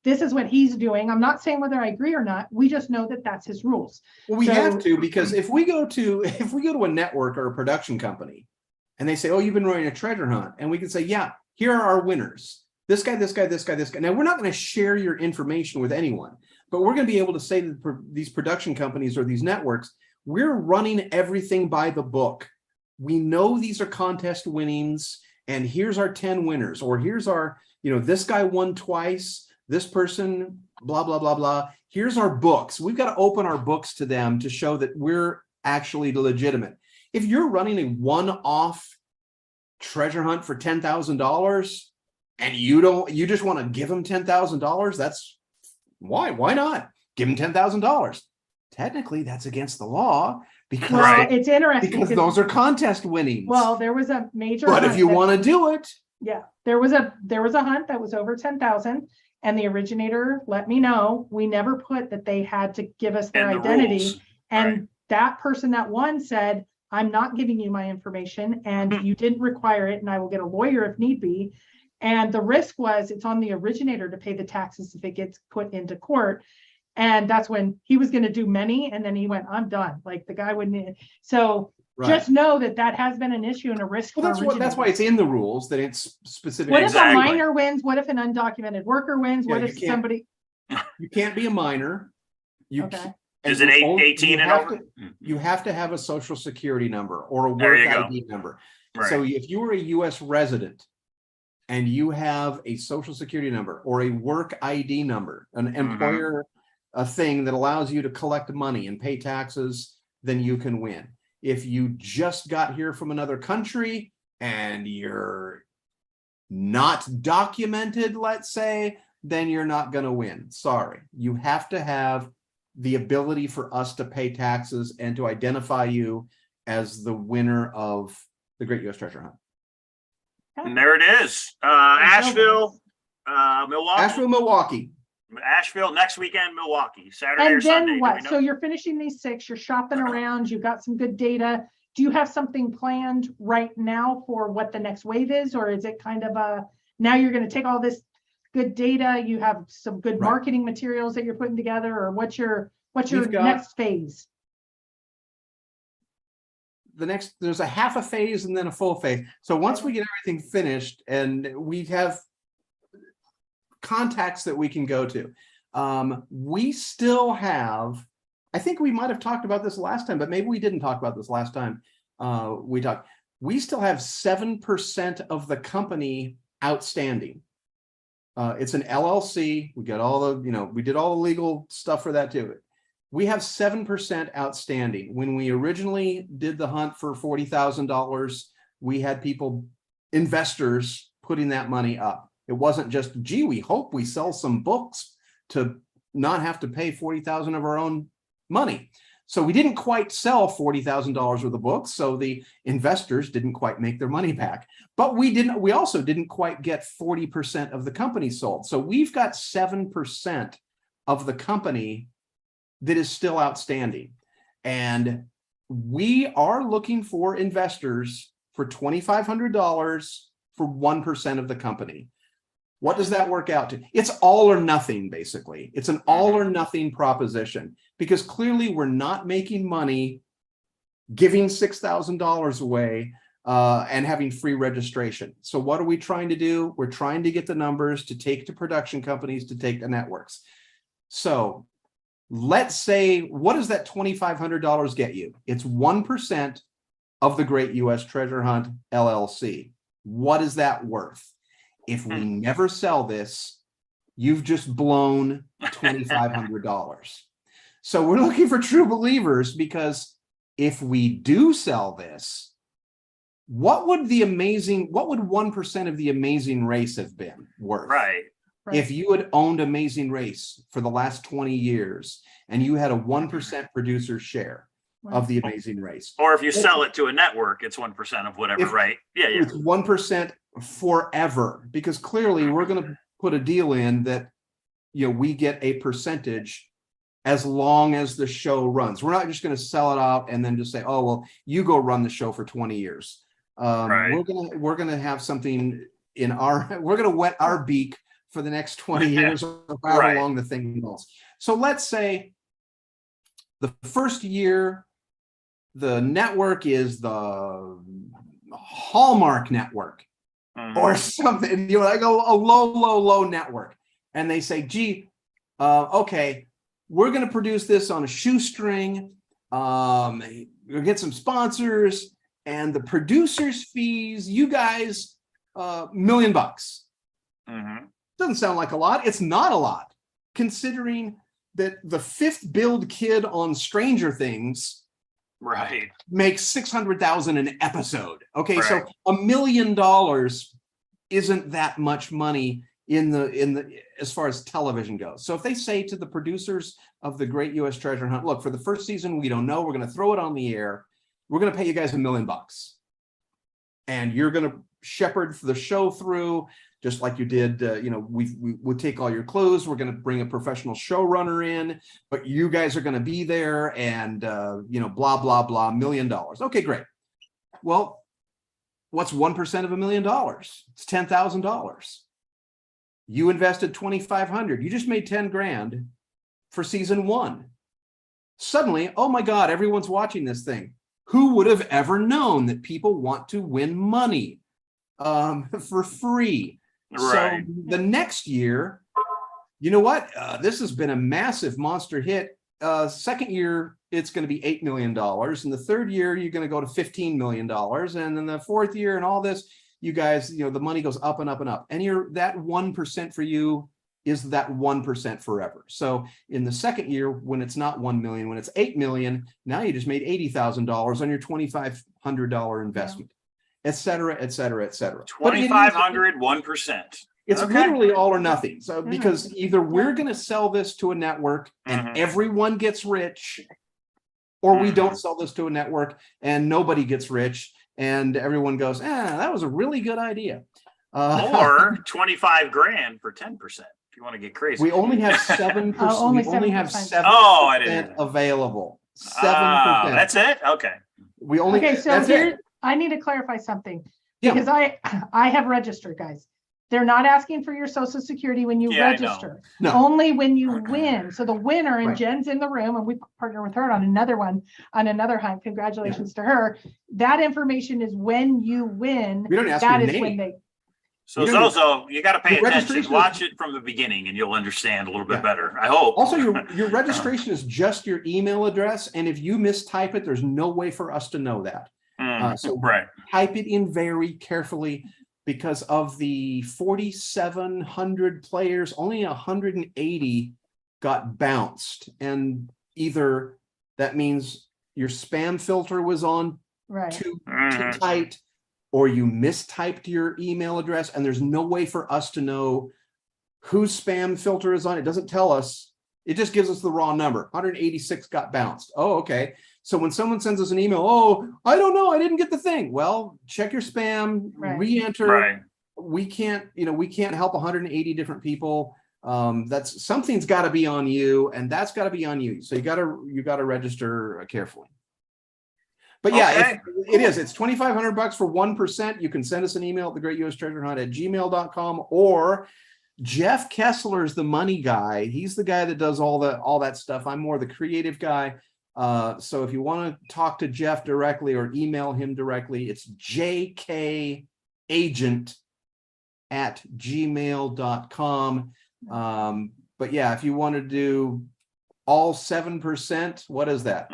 [SPEAKER 3] this is what he's doing. I'm not saying whether I agree or not. We just know that that's his rules.
[SPEAKER 1] Well, we have to, because if we go to a network or a production company and they say, oh, you've been running a treasure hunt, and we can say, yeah, here are our winners. This guy, this guy, this guy, this guy. Now, we're not going to share your information with anyone, but we're going to be able to say to these production companies or these networks, we're running everything by the book. We know these are contest winnings, and here's our 10 winners, or here's our, this guy won twice, this person, blah, blah, blah, blah. Here's our books. We've got to open our books to them to show that we're actually legitimate. If you're running a one-off treasure hunt for $10,000 and you just want to give them $10,000, that's why not? Give them $10,000. Technically, that's against the law because
[SPEAKER 3] it's interesting
[SPEAKER 1] because those are contest winnings.
[SPEAKER 3] Well, there was a major.
[SPEAKER 1] But if you want to do it,
[SPEAKER 3] there was a hunt that was over 10,000, and the originator let me know. We never put that they had to give us their identity,
[SPEAKER 2] rules.
[SPEAKER 3] And that person that won said, "I'm not giving you my information, and you didn't require it, and I will get a lawyer if need be." And the risk was it's on the originator to pay the taxes if it gets put into court. And that's when he was going to do many. And then he went, I'm done. Like the guy wouldn't. So just know that has been an issue and a risk.
[SPEAKER 1] Well, that's why it's in the rules that it's specific.
[SPEAKER 3] What if a minor wins? What if an undocumented worker wins? What if somebody?
[SPEAKER 1] You can't be a minor.
[SPEAKER 2] Is it 18 and over?
[SPEAKER 1] You have to have a social security number or a work ID number. Right. So if you were a U.S. resident and you have a social security number or a work ID number, an employer a thing that allows you to collect money and pay taxes, then you can win. If you just got here from another country and you're not documented, let's say, then you're not going to win. Sorry. You have to have the ability for us to pay taxes and to identify you as the winner of the Great U.S. Treasure Hunt.
[SPEAKER 2] And there it is. Asheville,
[SPEAKER 1] Milwaukee.
[SPEAKER 2] Asheville next weekend, Milwaukee, Saturday
[SPEAKER 3] and
[SPEAKER 2] or Sunday.
[SPEAKER 3] And then what? So you're finishing these 6, you're shopping around, you've got some good data. Do you have something planned right now for what the next wave is? Or is it kind of now you're going to take all this good data, you have some good marketing materials that you're putting together, or what's your next phase?
[SPEAKER 1] There's a half a phase and then a full phase. So once we get everything finished and we have contacts that we can go to, we still have, I think we might have talked about this last time, but maybe we didn't talk about this last time we still have 7% of the company outstanding. It's an LLC. We got all the, we did all the legal stuff for that too. We have 7% outstanding. When we originally did the hunt for $40,000, we had investors putting that money up. It wasn't just, gee, we hope we sell some books to not have to pay $40,000 of our own money. So we didn't quite sell $40,000 worth of books. So the investors didn't quite make their money back, but we also didn't quite get 40% of the company sold. So we've got 7% of the company that is still outstanding. And we are looking for investors for $2,500 for 1% of the company. What does that work out to? It's all or nothing, basically. It's an all or nothing proposition, because clearly we're not making money giving $6,000 away and having free registration. So what are we trying to do? We're trying to get the numbers to take to production companies, to take to networks. So let's say, what does that $2,500 get you? It's 1% of the Great U.S. Treasure Hunt LLC. What is that worth? If we never sell this, you've just blown $2,500. So we're looking for true believers, because if we do sell this, what would 1% of the Amazing Race have been worth?
[SPEAKER 2] Right.
[SPEAKER 1] If you had owned Amazing Race for the last 20 years and you had a 1% producer share of the Amazing Race.
[SPEAKER 2] Or if you sell it to a network, it's 1% of whatever, right? Yeah, yeah.
[SPEAKER 1] It's 1% forever, because clearly we're going to put a deal in that, we get a percentage as long as the show runs. We're not just going to sell it out and then just say, oh, well, you go run the show for 20 years.
[SPEAKER 2] Right.
[SPEAKER 1] We're gonna have something in we're gonna wet our beak for the next 20 years or however long the thing goes. So let's say the first year the network is the Hallmark network or something, like a low network, and they say, gee, okay, we're gonna produce this on a shoestring, we'll get some sponsors, and the producer's fees, you guys, $1 million. Doesn't sound like a lot. It's not a lot, considering that the fifth build kid on Stranger Things makes $600,000 an episode. Okay, so $1 million isn't that much money in the as far as television goes. So if they say to the producers of the Great U.S. Treasure Hunt, look, for the first season, we don't know, we're going to throw it on the air. We're going to pay you guys $1 million, and you're going to shepherd the show through, just like you did. We'll take all your clothes. We're going to bring a professional showrunner in, but you guys are going to be there, and blah blah blah, $1 million. Okay, great. Well, what's 1% of $1 million? It's $10,000. You invested $2,500. You just made 10 grand for season 1. Suddenly, oh my God, everyone's watching this thing. Who would have ever known that people want to win money for free? Right. So the next year, you know what? This has been a massive monster hit. Second year, it's going to be $8 million. And the third year, you're going to go to $15 million. And then the fourth year and all this, you guys, the money goes up and up and up. And that 1% for you is that 1% forever. So in the second year, when it's not 1 million, when it's 8 million, now you just made $80,000 on your $2,500 investment, et cetera, et cetera, et cetera.
[SPEAKER 2] 2,500, 1%.
[SPEAKER 1] It's literally all or nothing. So because either we're going to sell this to a network and everyone gets rich, or we don't sell this to a network and nobody gets rich and everyone goes, that was a really good idea.
[SPEAKER 2] Or 25 grand for 10%. If you want to get crazy,
[SPEAKER 1] we only have 7%. We only have 7% available. 7%.
[SPEAKER 2] That's it. Okay.
[SPEAKER 1] We only.
[SPEAKER 3] Okay, so here I need to clarify something, because I have registered, guys. They're not asking for your social security when you register. No. Only when you win. So the winner, and Jen's in the room, and we partner with her on another one, on another hunt. Congratulations to her. That information is when you win.
[SPEAKER 1] We don't ask
[SPEAKER 3] that
[SPEAKER 1] your
[SPEAKER 3] is
[SPEAKER 1] name.
[SPEAKER 3] when they.
[SPEAKER 2] So Zozo, you got to pay attention. Watch it from the beginning, and you'll understand a little bit better. I hope.
[SPEAKER 1] Also, your registration is just your email address, and if you mistype it, there's no way for us to know that. So type it in very carefully, because of the 4,700 players, only 180 got bounced, and either that means your spam filter was on too tight, or you mistyped your email address, and there's no way for us to know whose spam filter is on. It doesn't tell us. It just gives us the raw number. 186 got bounced. Oh, okay. So when someone sends us an email, oh, I don't know, I didn't get the thing. Well, check your spam, re-enter. We can't help 180 different people. That's something's got to be on you, and that's got to be on you. So you got to register carefully. But yeah,
[SPEAKER 2] Okay.
[SPEAKER 1] it's $2,500 for 1%. You can send us an email at thegreatustreasurehunt@gmail.com, or Jeff Kessler is the money guy. He's the guy that does all that stuff. I'm more the creative guy. So if you want to talk to Jeff directly or email him directly, it's jkagent@gmail.com. But yeah, if you want to do all 7%, what is that?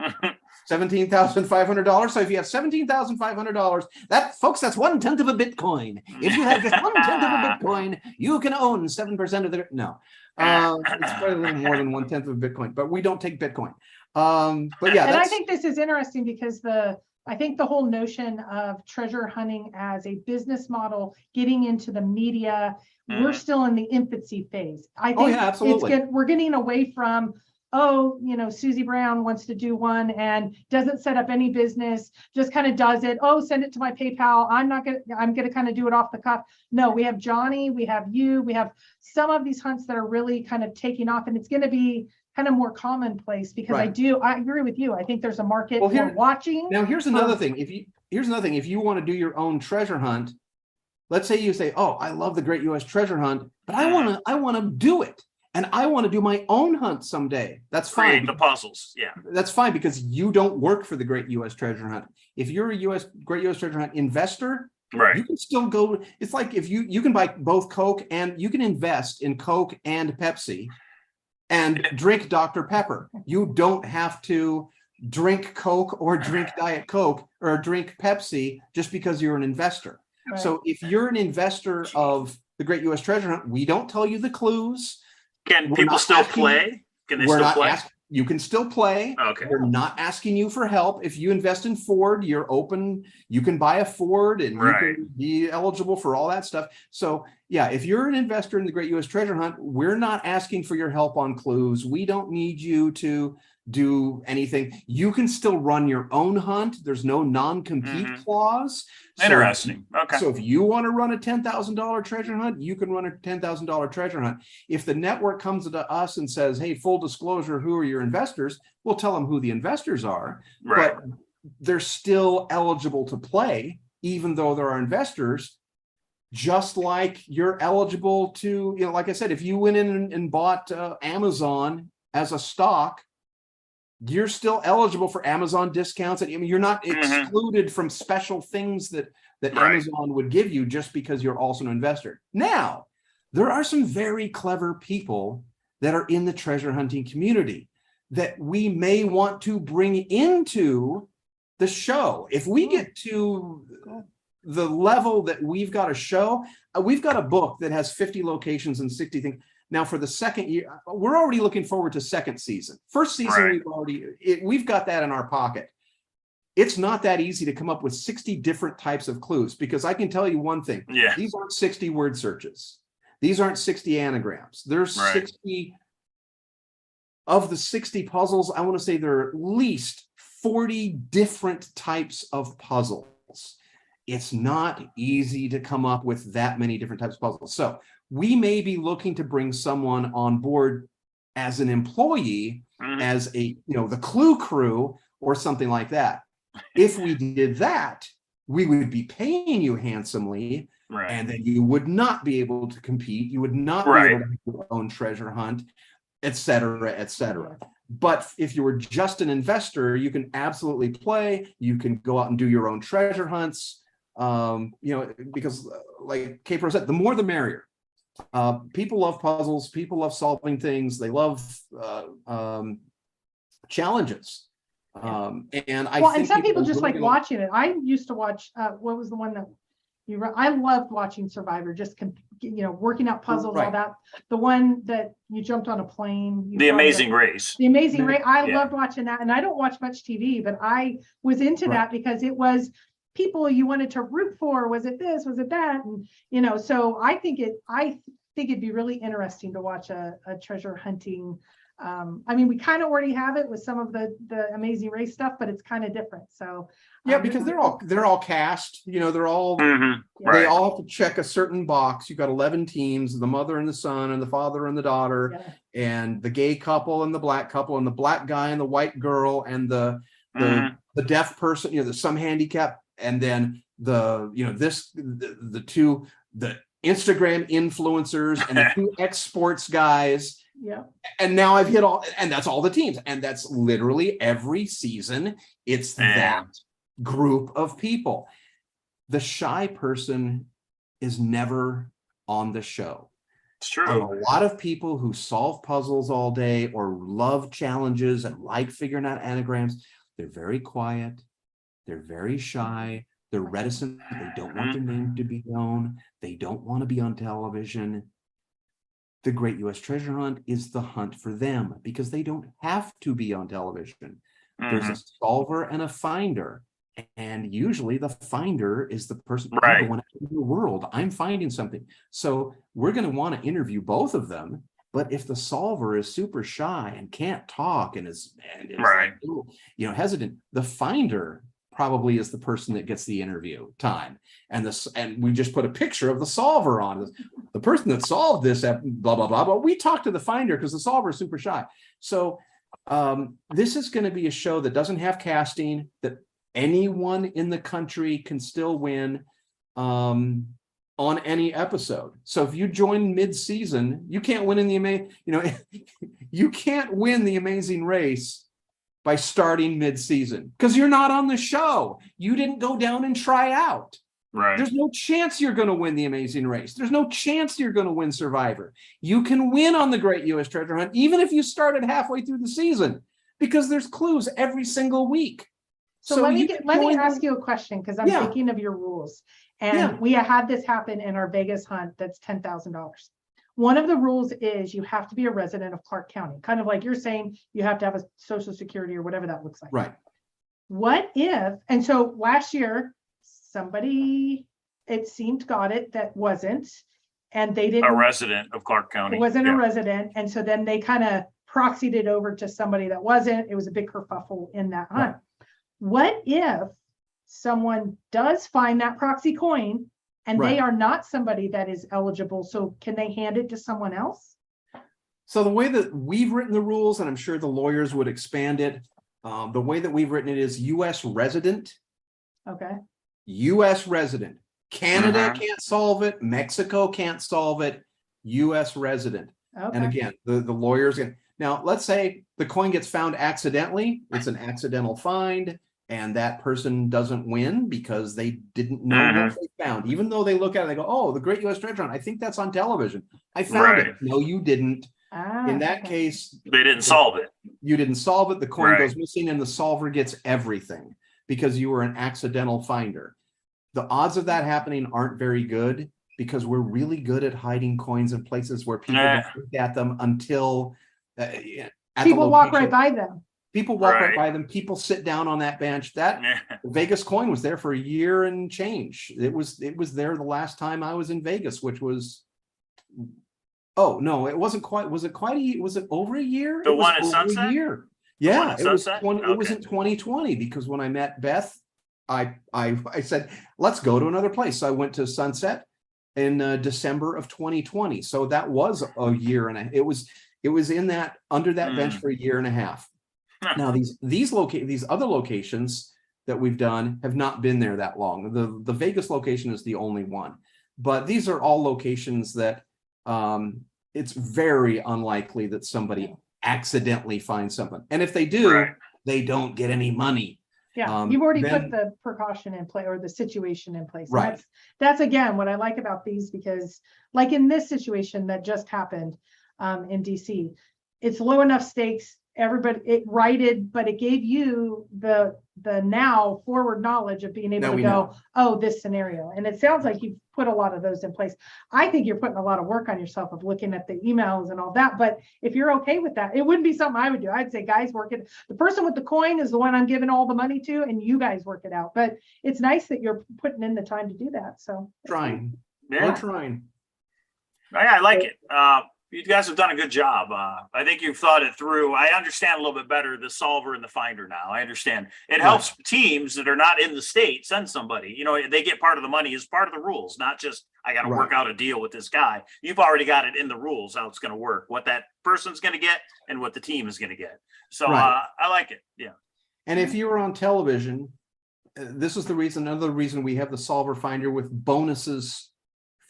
[SPEAKER 1] $17,500. So if you have $17,500, folks, that's 1/10 of a Bitcoin. If you have just 1/10 of a Bitcoin, you can own 7% of the. No, it's probably a little more than 1/10 of a Bitcoin, but we don't take Bitcoin. But yeah,
[SPEAKER 3] and I think this is interesting because I think the whole notion of treasure hunting as a business model, getting into the media, we're still in the infancy phase. I think
[SPEAKER 1] absolutely.
[SPEAKER 3] we're getting away from, Susie Brown wants to do one and doesn't set up any business, just kind of does it. Oh, send it to my PayPal. I'm going to kind of do it off the cuff. No, we have Johnny, we have you, we have some of these hunts that are really kind of taking off, and it's going to be kind of more commonplace because I agree with you. I think there's a market for watching.
[SPEAKER 1] Now, here's another thing. If you want to do your own treasure hunt, let's say you say, oh, I love the Great U.S. Treasure Hunt, but I want to do it. And I want to do my own hunt someday. That's fine.
[SPEAKER 2] Create the puzzles. Yeah.
[SPEAKER 1] That's fine because you don't work for the Great U.S. Treasure Hunt. If you're a Great U.S. Treasure Hunt investor, you can still go. It's like if you can buy both Coke and you can invest in Coke and Pepsi and drink Dr. Pepper. You don't have to drink Coke or drink Diet Coke or drink Pepsi just because you're an investor. Right. So if you're an investor of the Great U.S. Treasure Hunt, we don't tell you the clues.
[SPEAKER 2] Can people still play? Can they still play?
[SPEAKER 1] You can still play.
[SPEAKER 2] Okay.
[SPEAKER 1] We're not asking you for help. If you invest in Ford, you're open. You can buy a Ford and you can be eligible for all that stuff. So yeah, if you're an investor in the Great U.S. Treasure Hunt, we're not asking for your help on clues. We don't need you to do anything. You can still run your own hunt. There's no non-compete clause.
[SPEAKER 2] Interesting. Okay.
[SPEAKER 1] So if you want to run a $10,000 treasure hunt, you can run a $10,000 treasure hunt. If the network comes to us and says, hey, full disclosure, who are your investors? We'll tell them who the investors are, but they're still eligible to play, even though there are investors, just like you're eligible to, like I said, if you went in and bought Amazon as a stock, you're still eligible for Amazon discounts. I mean, you're not excluded from special things that Amazon would give you just because you're also an investor. Now, there are some very clever people that are in the treasure hunting community that we may want to bring into the show. If we get to the level that we've got a show, we've got a book that has 50 locations and 60 things. Now, for the second year, we're already looking forward to second season. First season, we've got that in our pocket. It's not that easy to come up with 60 different types of clues, because I can tell you one thing.
[SPEAKER 2] Yeah.
[SPEAKER 1] These aren't 60 word searches. These aren't 60 anagrams. There's 60 of the 60 puzzles. I want to say there are at least 40 different types of puzzles. It's not easy to come up with that many different types of puzzles. So we may be looking to bring someone on board as an employee, as the clue crew or something like that. If we did that, we would be paying you handsomely, and then you would not be able to compete. You would not be able to have your own treasure hunt, et cetera, et cetera. But if you were just an investor, you can absolutely play. You can go out and do your own treasure hunts. Because like K-Pro said, the more the merrier. People love puzzles. People love solving things. They love challenges. And some people just like watching it. I used to watch. What was the one that I loved watching Survivor? Just working out puzzles, all that. The one that you jumped on a plane.
[SPEAKER 2] The Amazing Race.
[SPEAKER 3] The Amazing Race. I loved watching that, and I don't watch much TV, but I was into that because it was people you wanted to root for. Was it this? Was it that? And so I think it'd be really interesting to watch a treasure hunting I mean, we kind of already have it with some of the Amazing Race stuff, but it's kind of different. So
[SPEAKER 1] Yeah, because they're all cast, they're all,
[SPEAKER 2] Mhm.
[SPEAKER 3] Yeah.
[SPEAKER 1] they
[SPEAKER 2] Right.
[SPEAKER 1] all have to check a certain box. You've got 11 teams, the mother and the son and the father and the daughter,
[SPEAKER 3] yeah,
[SPEAKER 1] and the gay couple and the black couple and the black guy and the white girl and the
[SPEAKER 2] Mhm.
[SPEAKER 1] deaf person, there's some handicap, and then the Instagram influencers and the two ex-sports guys.
[SPEAKER 3] yeah.
[SPEAKER 1] And now I've hit all, and that's all the teams. And that's literally every season. It's that group of people. The shy person is never on the show.
[SPEAKER 2] It's
[SPEAKER 1] A
[SPEAKER 2] true.
[SPEAKER 1] lot of people who solve puzzles all day or love challenges and like figuring out anagrams, they're very quiet. They're very shy. They're reticent. They don't want their name to be known. They don't want to be on television. The Great U.S. Treasure Hunt is the hunt for them because they don't have to be on television. There's a solver and a finder. And usually the finder is the person
[SPEAKER 2] Right.
[SPEAKER 1] going out into the world. I'm finding something. So we're going to want to interview both of them. But if the solver is super shy and can't talk and is
[SPEAKER 2] Right.
[SPEAKER 1] like, hesitant, the finder probably is the person that gets the interview time. And we just put a picture of the solver on it. The person that solved this, blah, blah, blah. But we talked to the finder because the solver is super shy. So this is going to be a show that doesn't have casting, that anyone in the country can still win on any episode. So if you join mid-season, you can't win in you can't win the Amazing Race by starting mid-season because you're not on the show. You didn't go down and try out.
[SPEAKER 2] Right.
[SPEAKER 1] There's no chance you're going to win the Amazing Race. There's no chance you're going to win Survivor. You can win on the Great U.S. Treasure Hunt, even if you started halfway through the season, because there's clues every single week.
[SPEAKER 3] So let me ask you a question, because I'm thinking of your rules. And we had this happen in our Vegas hunt that's $10,000. One of the rules is you have to be a resident of Clark County, kind of like you're saying you have to have a social security or whatever that looks like.
[SPEAKER 1] Right.
[SPEAKER 3] What if, and so last year, somebody, it seemed, got it that wasn't, and they didn't.
[SPEAKER 2] A resident of Clark County.
[SPEAKER 3] It wasn't a resident. And so then they kind of proxied it over to somebody that wasn't. It was a big kerfuffle in that hunt. Right. What if someone does find that proxy coin and they are not somebody that is eligible? So can they hand it to someone else?
[SPEAKER 1] So the way that we've written the rules, and I'm sure the lawyers would expand it, the way that we've written it is U.S. resident.
[SPEAKER 3] Okay.
[SPEAKER 1] U.S. resident. Canada can't solve it. Mexico can't solve it. U.S. resident. Okay. And again, the lawyers. Now, let's say the coin gets found accidentally. It's an accidental find, and that person doesn't win because they didn't know what they found. Even though they look at it, they go, "Oh, the Great U.S. Treasure Hunt. I think that's on television. I found it." No, you didn't. In that case,
[SPEAKER 2] they didn't solve it.
[SPEAKER 1] You didn't solve it. The coin goes missing, and the solver gets everything because you were an accidental finder. The odds of that happening aren't very good because we're really good at hiding coins in places where people don't look at them until
[SPEAKER 3] people walk right by them.
[SPEAKER 1] People walk right by them. People sit down on that bench. That Vegas coin was there for a year and change. It was there the last time I was in Vegas, which was, oh no, it wasn't quite. Was it over a year?
[SPEAKER 2] The one at Sunset?
[SPEAKER 1] A year. Yeah, it was 20, it was in 2020 because when I met Beth, I said, let's go to another place. So I went to Sunset in December of 2020. So that was a year and it was in that under that bench for a year and a half. Now these other locations that we've done have not been there that long. The Vegas location is the only one, but these are all locations that it's very unlikely that somebody accidentally finds something. And if they do, they don't get any money.
[SPEAKER 3] Yeah, you've already put the precaution in place or the situation in place.
[SPEAKER 1] Right.
[SPEAKER 3] That's again what I like about these, because like in this situation that just happened in DC, it's low enough stakes. Everybody, it righted, but it gave you the now forward knowledge of being able to go, oh, this scenario. And it sounds like you've put a lot of those in place. I think you're putting a lot of work on yourself of looking at the emails and all that. But if you're okay with that, it wouldn't be something I would do. I'd say, guys, work it. The person with the coin is the one I'm giving all the money to, and you guys work it out. But it's nice that you're putting in the time to do that. So
[SPEAKER 1] trying. We're trying.
[SPEAKER 2] I like it. You guys have done a good job. I think you've thought it through. I understand a little bit better the solver and the finder now. I understand. It helps teams that are not in the state send somebody. You know, they get part of the money as part of the rules, not just I got to work out a deal with this guy. You've already got it in the rules how it's going to work, what that person's going to get and what the team is going to get. So I like it. Yeah.
[SPEAKER 1] And if you were on television, this is the reason, another reason we have the solver finder with bonuses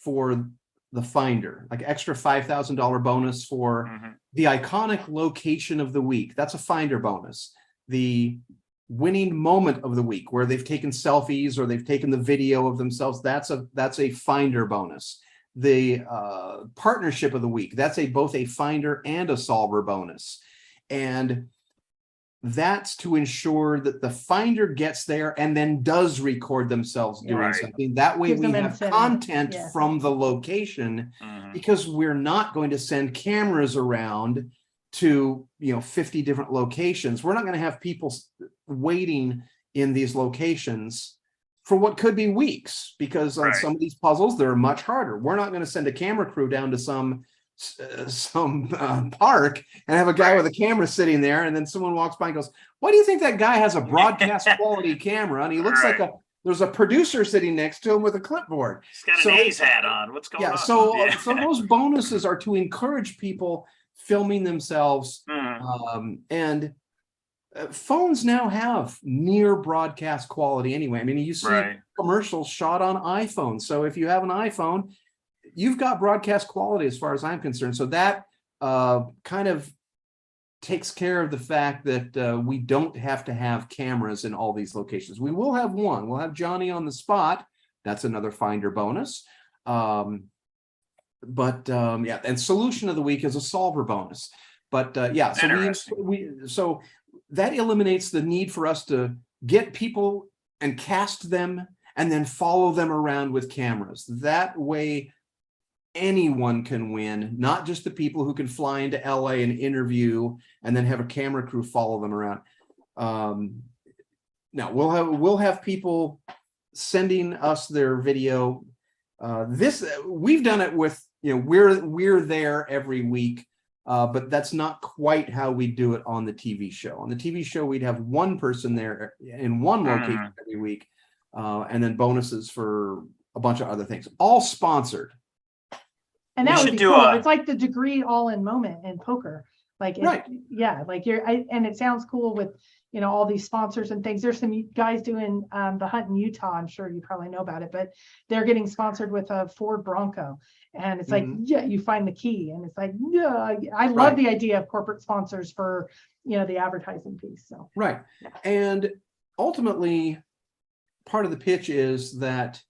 [SPEAKER 1] for the finder, like extra $5,000 bonus for the iconic location of the week. That's a finder bonus. The winning moment of the week, where they've taken selfies or they've taken the video of themselves, that's a finder bonus. The partnership of the week, that's both a finder and a solver bonus. And that's to ensure that the finder gets there and then does record themselves doing something. That way we have content from the location, because we're not going to send cameras around to 50 different locations. We're not going to have people waiting in these locations for what could be weeks, because on some of these puzzles they're much harder. We're not going to send a camera crew down to some park and have a guy with a camera sitting there, and then someone walks by and goes, why do you think that guy has a broadcast quality camera and he looks like there's a producer sitting next to him with a clipboard?
[SPEAKER 2] He's got an A's hat on. What's going on?
[SPEAKER 1] So those bonuses are to encourage people filming themselves. And phones now have near broadcast quality anyway. I mean, you see commercials shot on iPhones. So if you have an iPhone, you've got broadcast quality as far as I'm concerned. So that kind of takes care of the fact that we don't have to have cameras in all these locations. We will have one. We'll have Johnny on the spot. That's another finder bonus. And solution of the week is a solver bonus. But so that eliminates the need for us to get people and cast them and then follow them around with cameras. That way anyone can win, not just the people who can fly into LA and interview and then have a camera crew follow them around. Now we'll have people sending us their video. We've done it with, we're there every week, but that's not quite how we do it on the TV show. On the TV show, we'd have one person there in one location every week, and then bonuses for a bunch of other things, all sponsored.
[SPEAKER 3] And that would be cool. It's like the degree all-in moment in poker. Like, and it sounds cool with, all these sponsors and things. There's some guys doing the hunt in Utah. I'm sure you probably know about it, but they're getting sponsored with a Ford Bronco. And it's like, you find the key. And it's like, I love the idea of corporate sponsors for, the advertising piece. So,
[SPEAKER 1] And ultimately, part of the pitch is that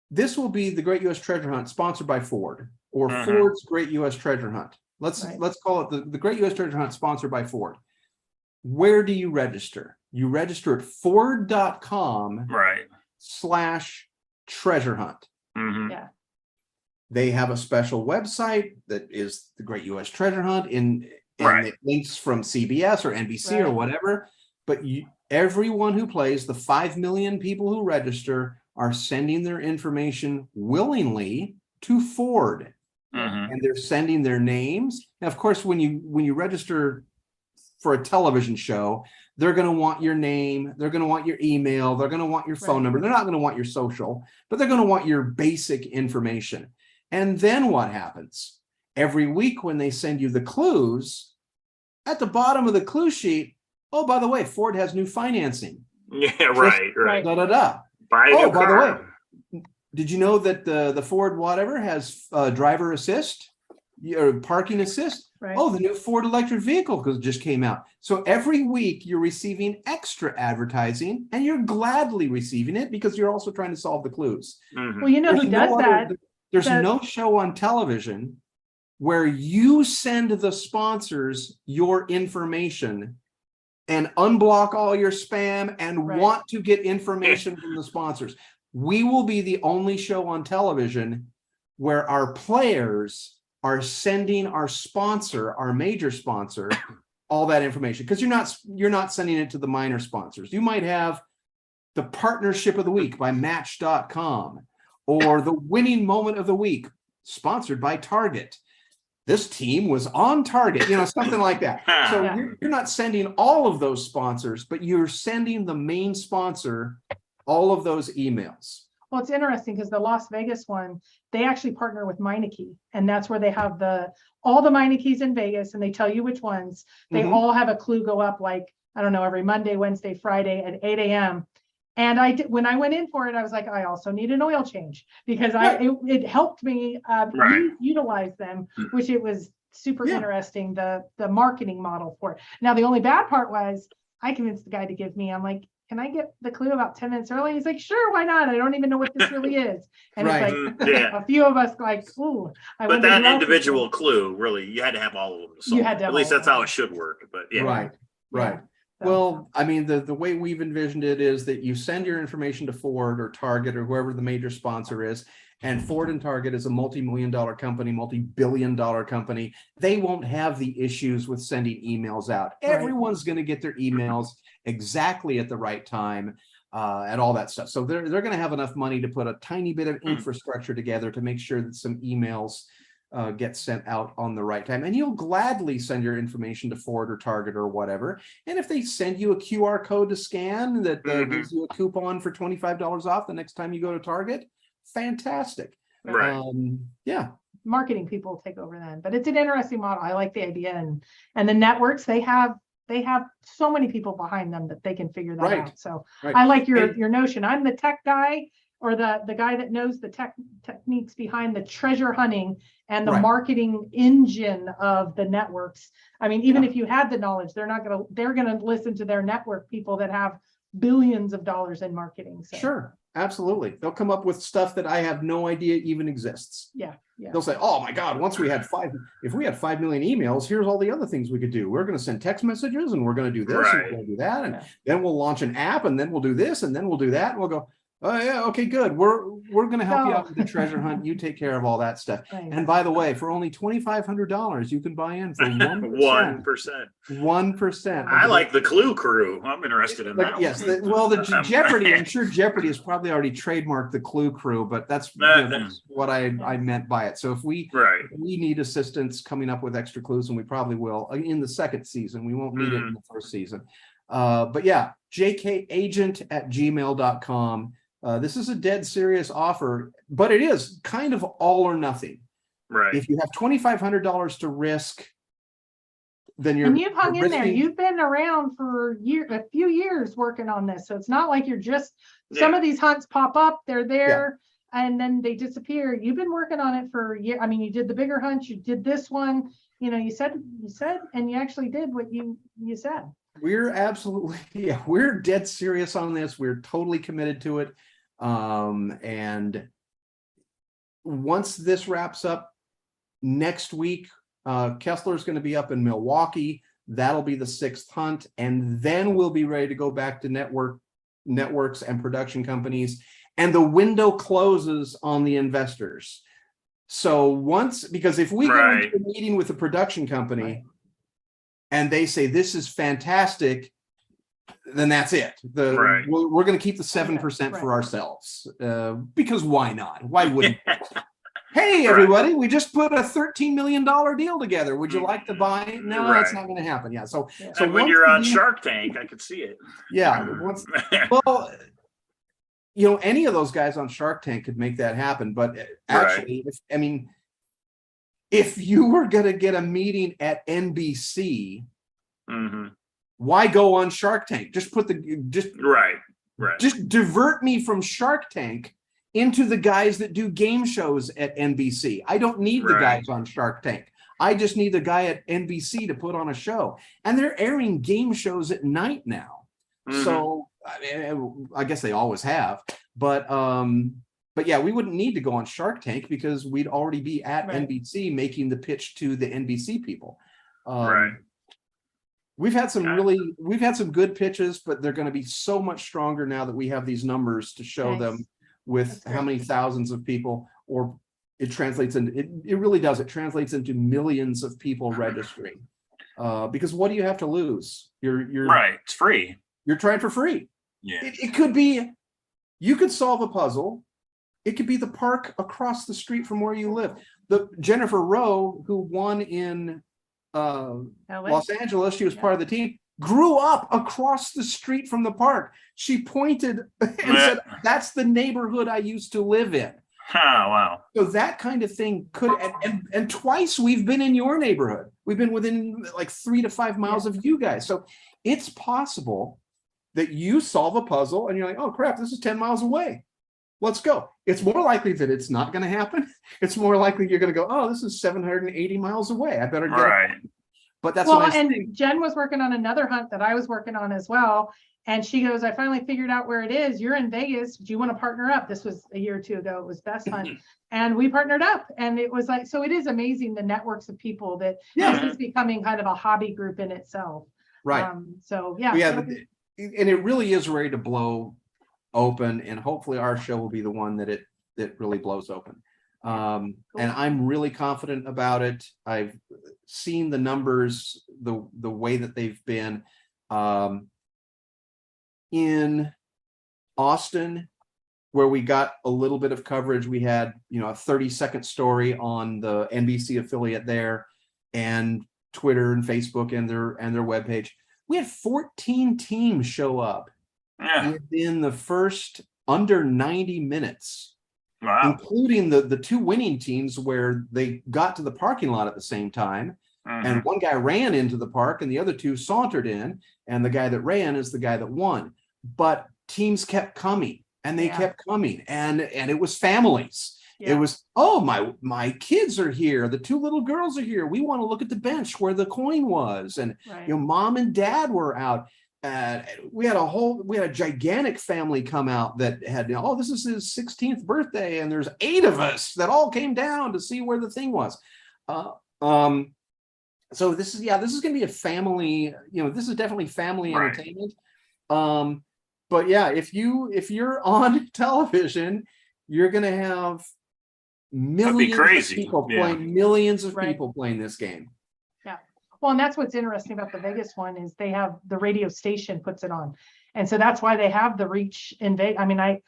[SPEAKER 1] this will be the Great U.S. Treasure Hunt sponsored by Ford, or Ford's Great U.S. Treasure Hunt. Let's call it the Great U.S. Treasure Hunt sponsored by Ford. Where do you register? You register at Ford.com/treasure hunt. They have a special website that is the Great U.S. Treasure Hunt, and it links from CBS or NBC or whatever. But everyone who plays, the 5 million people who register, are sending their information willingly to Ford, and they're sending their names. Now, of course, when you register for a television show, they're going to want your name, they're going to want your email, they're going to want your phone number. They're not going to want your social, but they're going to want your basic information. And then what happens? Every week when they send you the clues, at the bottom of the clue sheet, oh, by the way, Ford has new financing. By the way, did you know that the Ford whatever has driver assist or parking assist? Oh, the new Ford electric vehicle just came out. So every week you're receiving extra advertising, and you're gladly receiving it because you're also trying to solve the clues.
[SPEAKER 3] Well, who does that?
[SPEAKER 1] There's no show on television where you send the sponsors your information and unblock all your spam and want to get information from the sponsors. We will be the only show on television where our players are sending our sponsor, our major sponsor, all that information, because you're not sending it to the minor sponsors. You might have the partnership of the week by Match.com, or the winning moment of the week sponsored by Target. this team was on target, something like that. So
[SPEAKER 3] Yeah.
[SPEAKER 1] you're not sending all of those sponsors, but you're sending the main sponsor all of those emails.
[SPEAKER 3] Well, it's interesting because the Las Vegas one, they actually partner with Meineke, and that's where they have all the Meinekes in Vegas, and they tell you which ones. They all have a clue go up, like, I don't know, every Monday, Wednesday, Friday at 8 a.m. And when I went in for it, I was like, I also need an oil change, because it helped me utilize them, which it was super interesting, the marketing model for it. Now, the only bad part was I convinced the guy to give me, I'm like, can I get the clue about 10 minutes early? He's like, sure, why not? I don't even know what this really is. And it's like a few of us like, ooh.
[SPEAKER 2] But that individual clue, really, you had to have all of them to solve.
[SPEAKER 3] You had to have
[SPEAKER 2] At least
[SPEAKER 3] all
[SPEAKER 2] that's
[SPEAKER 3] of
[SPEAKER 2] how
[SPEAKER 3] them.
[SPEAKER 2] it should work. But yeah.
[SPEAKER 1] Right.
[SPEAKER 3] So-
[SPEAKER 1] Well, I mean, the way we've envisioned it is that you send your information to Ford or Target or whoever the major sponsor is, and Ford and Target is a multi-million-dollar company, multi-billion-dollar company. They won't have the issues with sending emails out.
[SPEAKER 3] Right.
[SPEAKER 1] Everyone's going to get their emails exactly at the right time, and all that stuff. So they're going to have enough money to put a tiny bit of infrastructure together to make sure that some emails get sent out on the right time. And you'll gladly send your information to Ford or Target or whatever. And if they send you a QR code to scan that gives you a coupon for $25 off the next time you go to Target, fantastic.
[SPEAKER 2] Right.
[SPEAKER 1] Yeah.
[SPEAKER 3] Marketing people take over then, but it's an interesting model. I like the idea, and the networks, they have so many people behind them that they can figure that out. So I like your notion. I'm the tech guy, or the guy that knows the techniques behind the treasure hunting and the marketing engine of the networks. I mean, even if you had the knowledge, they're gonna listen to their network people that have billions of dollars in marketing. So.
[SPEAKER 1] Sure, absolutely. They'll come up with stuff that I have no idea even exists.
[SPEAKER 3] Yeah.
[SPEAKER 1] They'll say, oh my God, if we had 5 million emails, here's all the other things we could do. We're going to send text messages, and we're going to do this, and we're going to do that. And then we'll launch an app, and then we'll do this, and then we'll do that. And we'll go, oh yeah, okay, good. We're going to help you out with the treasure hunt. You take care of all that stuff.
[SPEAKER 3] Right.
[SPEAKER 1] And by the way, for only $2,500, you can buy in for
[SPEAKER 2] 1%.
[SPEAKER 1] 1%.
[SPEAKER 2] I like the Clue Crew. I'm interested in that.
[SPEAKER 1] Yes,
[SPEAKER 2] one.
[SPEAKER 1] the Jeopardy. I'm sure Jeopardy has probably already trademarked the Clue Crew, but that's what I meant by it. So if we need assistance coming up with extra clues, and we probably will in the second season, we won't need it in the first season. But yeah, jkagent@gmail.com. This is a dead serious offer, but it is kind of all or nothing.
[SPEAKER 2] Right.
[SPEAKER 1] If you have $2,500 to risk, then
[SPEAKER 3] and you've hung in there. You've been around for a few years working on this, so it's not like you're just. Some of these hunts pop up, they're there, and then they disappear. You've been working on it for a year. I mean, you did the bigger hunts, you did this one. You said, and you actually did what you said.
[SPEAKER 1] We're absolutely, we're dead serious on this. We're totally committed to it. And once this wraps up next week, Kessler's going to be up in Milwaukee. That'll be the 6th hunt. And then we'll be ready to go back to networks and production companies. And the window closes on the investors. So because if we go into a meeting with a production company, and they say this is fantastic, then that's it. We're going to keep the 7% for ourselves, because why not? Why wouldn't? Hey, everybody, we just put a $13 million deal together. Would you like to buy it? No, that's not going to happen. Yeah. So
[SPEAKER 2] when you're on Shark Tank, I could see it.
[SPEAKER 1] Yeah. Well, any of those guys on Shark Tank could make that happen. But actually, if you were going to get a meeting at NBC, why go on Shark Tank? Just put just divert me from Shark Tank into the guys that do game shows at NBC. I don't need the guys on Shark Tank. I just need the guy at NBC to put on a show. And they're airing game shows at night now. So I guess they always have. But yeah, we wouldn't need to go on Shark Tank because we'd already be at NBC making the pitch to the NBC people. We've had some good pitches, but they're going to be so much stronger now that we have these numbers to show them with how many thousands of people, or it translates into, it really does. It translates into millions of people registering. Because what do you have to lose? You're
[SPEAKER 2] it's free.
[SPEAKER 1] You're trying for free.
[SPEAKER 2] Yeah.
[SPEAKER 1] It could be, you could solve a puzzle It could be the park across the street from where you live. The Jennifer Rowe, who won in
[SPEAKER 3] LA.
[SPEAKER 1] Los Angeles, she was
[SPEAKER 3] Yeah.
[SPEAKER 1] part of the team, grew up across the street from the park. She pointed and said, "That's the neighborhood I used to live in."
[SPEAKER 2] Oh, wow.
[SPEAKER 1] So that kind of thing could, and twice we've been in your neighborhood. We've been within like 3 to 5 miles of you guys. So it's possible that you solve a puzzle and you're like, oh crap, this is 10 miles away. Let's go. It's more likely that it's not going to happen. It's more likely you're going to go, oh, this is 780 miles away. I better get
[SPEAKER 2] Right.
[SPEAKER 1] it. But that's
[SPEAKER 3] Well,
[SPEAKER 1] what I
[SPEAKER 3] and
[SPEAKER 1] think.
[SPEAKER 3] Jen was working on another hunt that I was working on as well. And she goes, I finally figured out where it is. You're in Vegas. Do you want to partner up? This was a year or two ago. It was Best Hunt. And we partnered up. And it was like, so it is amazing the networks of people that
[SPEAKER 1] Yeah.
[SPEAKER 3] this is becoming kind of a hobby group in itself.
[SPEAKER 1] Right.
[SPEAKER 3] So yeah.
[SPEAKER 1] Yeah. And it really is ready to blow open. And hopefully our show will be the one that really blows open. And I'm really confident about it. I've seen the numbers, the way that they've been. In Austin, where we got a little bit of coverage, we had, a 30-second story on the NBC affiliate there, and Twitter and Facebook and their webpage. We had 14 teams show up within the first under 90 minutes.
[SPEAKER 2] Wow.
[SPEAKER 1] Including the 2 winning teams where they got to the parking lot at the same time. And one guy ran into the park and the other 2 sauntered in, and the guy that ran is the guy that won. But teams kept coming and they kept coming, and it was families. It was, oh, my kids are here. The 2 little girls are here. We want to look at the bench where the coin was. And mom and dad were out. We had a gigantic family come out that had, this is his 16th birthday, and there's 8 of us that all came down to see where the thing was. So this is going to be a family, this is definitely family entertainment. But yeah, if you're on television, you're going to have millions of people playing, millions of people playing this game.
[SPEAKER 3] Yeah. Well, and that's what's interesting about the Vegas one is they have the radio station puts it on. And so that's why they have the reach in Vegas. I mean, I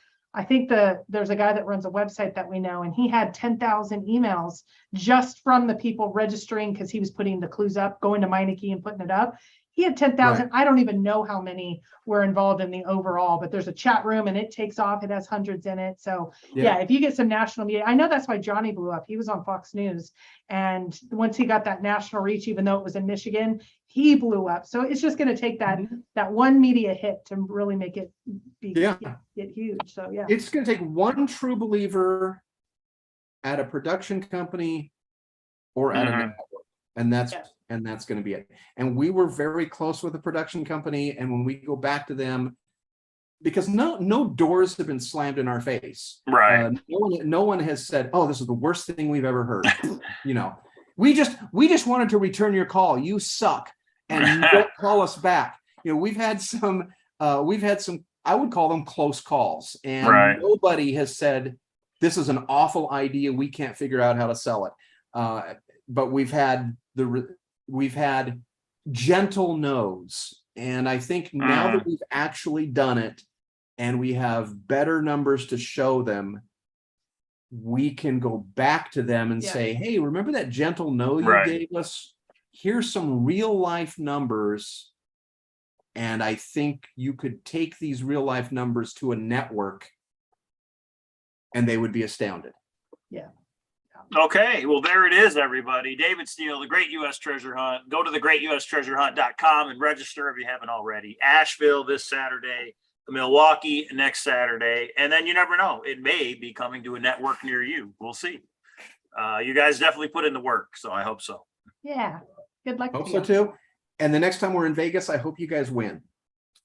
[SPEAKER 3] think there's a guy that runs a website that we know, and he had 10,000 emails just from the people registering because he was putting the clues up, going to Meineke and putting it up. He had 10,000. Right. I don't even know how many were involved in the overall, but there's a chat room and it takes off. It has hundreds in it. So yeah, if you get some national media, I know that's why Johnny blew up. He was on Fox News. And once he got that national reach, even though it was in Michigan, he blew up. So it's just going to take that one media hit to really make it get huge. So yeah,
[SPEAKER 1] it's going to take one true believer at a production company or at a network. And that's going to be it. And we were very close with the production company. And when we go back to them, because no doors have been slammed in our face.
[SPEAKER 2] Right.
[SPEAKER 1] No one has said, "Oh, this is the worst thing we've ever heard." We just wanted to return your call. You suck, and you don't call us back. We've had some. I would call them close calls, and nobody has said this is an awful idea. We can't figure out how to sell it. But we've had gentle no's, and I think now that we've actually done it and we have better numbers to show them, we can go back to them and say, hey, remember that gentle no you gave us? Here's some real life numbers, and I think you could take these real life numbers to a network and they would be astounded.
[SPEAKER 2] Okay, well, there it is, everybody. David Steele, the Great U.S. Treasure Hunt. Go to thegreatustreasurehunt.com and register if you haven't already. Asheville this Saturday, Milwaukee next Saturday, and then you never know. It may be coming to a network near you. We'll see. You guys definitely put in the work, so I hope so.
[SPEAKER 3] Yeah, good luck.
[SPEAKER 1] Hope so too. And the next time we're in Vegas, I hope you guys win.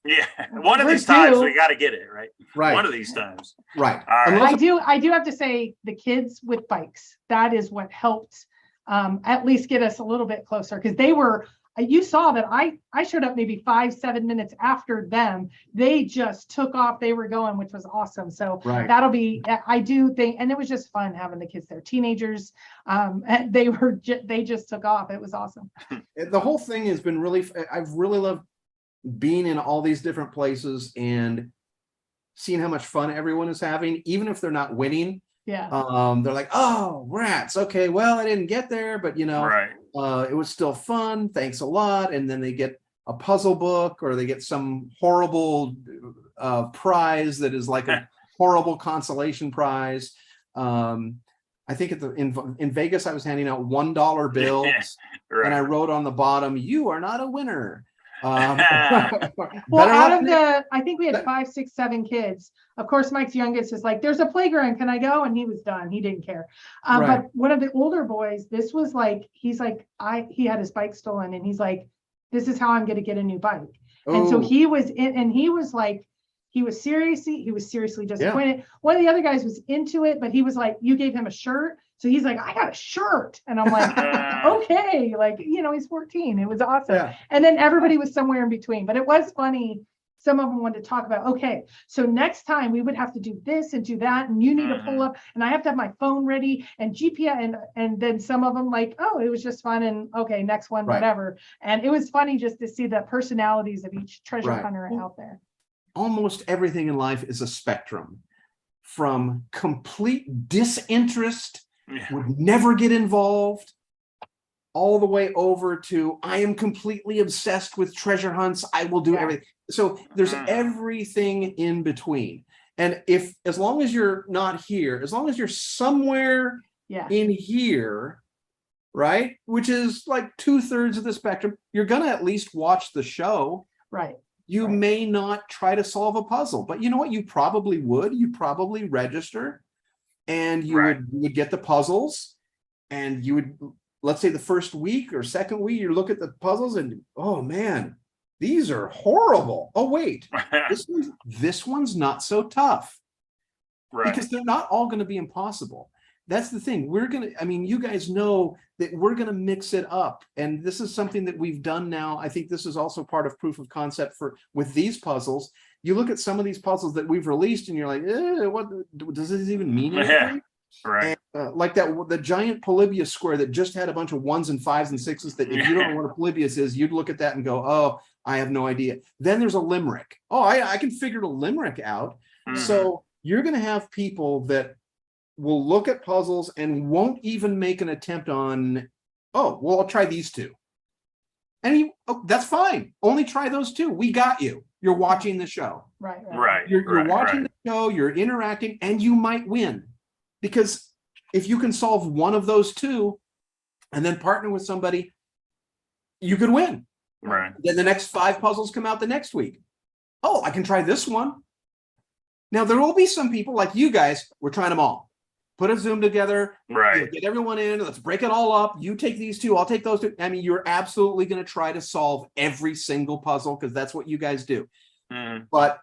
[SPEAKER 2] Yeah, one of these times we got to get it right. One of these times,
[SPEAKER 1] right?
[SPEAKER 2] All right.
[SPEAKER 3] I do have to say the kids with bikes. That is what helped at least get us a little bit closer, because they were. You saw that I showed up maybe 5-7 minutes after them. They just took off. They were going, which was awesome. So that'll be. I do think, and it was just fun having the kids there, teenagers. And they just took off. It was awesome.
[SPEAKER 1] The whole thing has been really. I've really loved being in all these different places, and seeing how much fun everyone is having, even if they're not winning.
[SPEAKER 3] Yeah.
[SPEAKER 1] They're like, oh, rats. Okay, well, I didn't get there, but you know,
[SPEAKER 2] Right.
[SPEAKER 1] it was still fun. Thanks a lot. And then they get a puzzle book, or they get some horrible prize that is like a horrible consolation prize. I think in Vegas, I was handing out $1 bills,
[SPEAKER 2] Right.
[SPEAKER 1] and I wrote on the bottom, "You are not a winner."
[SPEAKER 3] Well,
[SPEAKER 1] Better
[SPEAKER 3] out
[SPEAKER 1] luck
[SPEAKER 3] of
[SPEAKER 1] next-
[SPEAKER 3] I think we had 5, 6, 7 kids. Of course, Mike's youngest is like, there's a playground. Can I go? And he was done. He didn't care.
[SPEAKER 1] Right.
[SPEAKER 3] But one of the older boys, this was like, he's like, he had his bike stolen, and he's like, this is how I'm going to get a new bike. And so
[SPEAKER 1] Oh,
[SPEAKER 3] he was in, and he was like, he was seriously disappointed. One of the other guys was into it, but he was like, you gave him a shirt. So he's like, I got a shirt. And I'm like, okay, like, you know, he's 14. It was awesome.
[SPEAKER 1] yeah.
[SPEAKER 3] And then everybody was somewhere in between, but it was funny. Some of them wanted to talk about, okay, so next time we would have to do this and do that, and you need to pull up, and I have to have my phone ready and GPS, and then some of them like, oh, it was just fun, and okay, next one,
[SPEAKER 1] Right.
[SPEAKER 3] whatever. And it was funny just to see the personalities of each treasure
[SPEAKER 1] Right.
[SPEAKER 3] hunter out there.
[SPEAKER 1] Almost everything in life is a spectrum, from complete disinterest,
[SPEAKER 2] Yeah.
[SPEAKER 1] would never get involved, all the way over to I am completely obsessed with treasure hunts. I will do
[SPEAKER 3] Yeah.
[SPEAKER 1] everything. So there's everything in between. And as long as you're not here, as long as you're somewhere
[SPEAKER 3] Yeah.
[SPEAKER 1] in here, right, which is like 2/3 of the spectrum, you're going to at least watch the show.
[SPEAKER 3] Right.
[SPEAKER 1] You
[SPEAKER 3] Right.
[SPEAKER 1] may not try to solve a puzzle, but you know what? You probably would. You'd probably register, and you
[SPEAKER 2] Right.
[SPEAKER 1] would get the puzzles, and you would, let's say the first week or second week, you look at the puzzles and, oh man, these are horrible. Oh wait, this one's not so tough,
[SPEAKER 2] Right.
[SPEAKER 1] because they're not all going to be impossible. That's the thing. You guys know that we're going to mix it up. And this is something that we've done now. I think this is also part of proof of concept with these puzzles. You look at some of these puzzles that we've released and you're like, what does this even mean anything?
[SPEAKER 2] Right.
[SPEAKER 1] And, like the giant Polybius square that just had a bunch of 1s and 5s and 6s, that if you don't know what a Polybius is, you'd look at that and go, oh, I have no idea. Then there's a limerick. Oh, I can figure the limerick out. So you're going to have people that will look at puzzles and won't even make an attempt on, oh, well, I'll try these two. And that's fine. Only try those two. We got you. You're watching the show.
[SPEAKER 3] Right.
[SPEAKER 2] Right.
[SPEAKER 1] You're watching the show, you're interacting, and you might win. Because if you can solve one of those two and then partner with somebody, you could win.
[SPEAKER 2] Right.
[SPEAKER 1] Then the next 5 puzzles come out the next week. Oh, I can try this one. Now, there will be some people like you guys, we're trying them all. Put a Zoom together,
[SPEAKER 2] Right.
[SPEAKER 1] get everyone in, let's break it all up. You take these two, I'll take those two. I mean, you're absolutely going to try to solve every single puzzle because that's what you guys do. But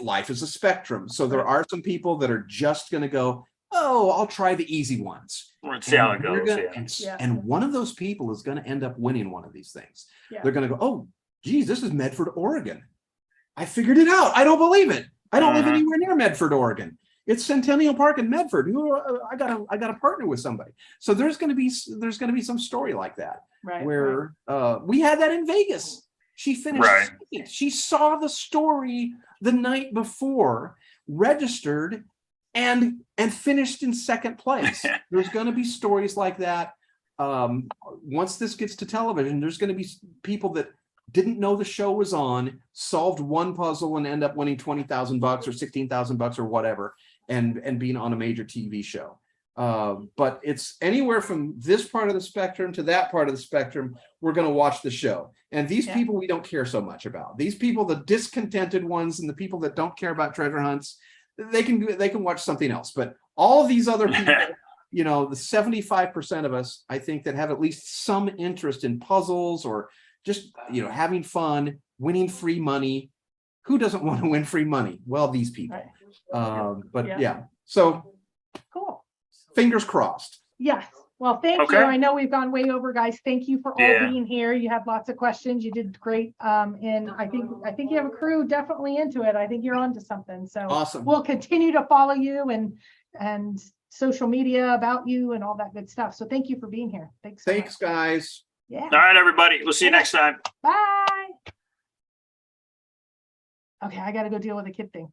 [SPEAKER 1] life is a spectrum. So there are some people that are just going to go, oh, I'll try the easy ones.
[SPEAKER 2] Let's see how it goes.
[SPEAKER 1] And one of those people is going to end up winning one of these things.
[SPEAKER 3] Yeah.
[SPEAKER 1] They're going to go, oh, geez, this is Medford, Oregon. I figured it out. I don't believe it. I don't live anywhere near Medford, Oregon. It's Centennial Park in Medford. I got to partner with somebody. So there's going to be some story like that,
[SPEAKER 3] Right.
[SPEAKER 1] where we had that in Vegas. She finished second. She saw the story the night before, registered, and finished in second place. There's going to be stories like that. Once this gets to television, there's going to be people that didn't know the show was on, solved one puzzle and end up winning $20,000 or $16,000 or whatever, and being on a major TV show. But it's anywhere from this part of the spectrum to that part of the spectrum. We're going to watch the show. And these people we don't care so much about. These people, the discontented ones and the people that don't care about treasure hunts, they can watch something else. But all these other people, the 75% of us, I think, that have at least some interest in puzzles or just, having fun, winning free money. Who doesn't want to win free money? Well, these people. Right. So
[SPEAKER 3] cool.
[SPEAKER 1] Fingers crossed.
[SPEAKER 3] Yes. Well, thank you. I know we've gone way over, guys. Thank you for all being here. You had lots of questions. You did great. And I think you have a crew definitely into it. I think you're onto something. So
[SPEAKER 1] awesome.
[SPEAKER 3] We'll continue to follow you and social media about you and all that good stuff. So thank you for being here. Thanks,
[SPEAKER 1] guys.
[SPEAKER 3] Yeah.
[SPEAKER 2] All right, everybody. We'll see you next time.
[SPEAKER 3] Bye. Okay, I got to go deal with the kid thing.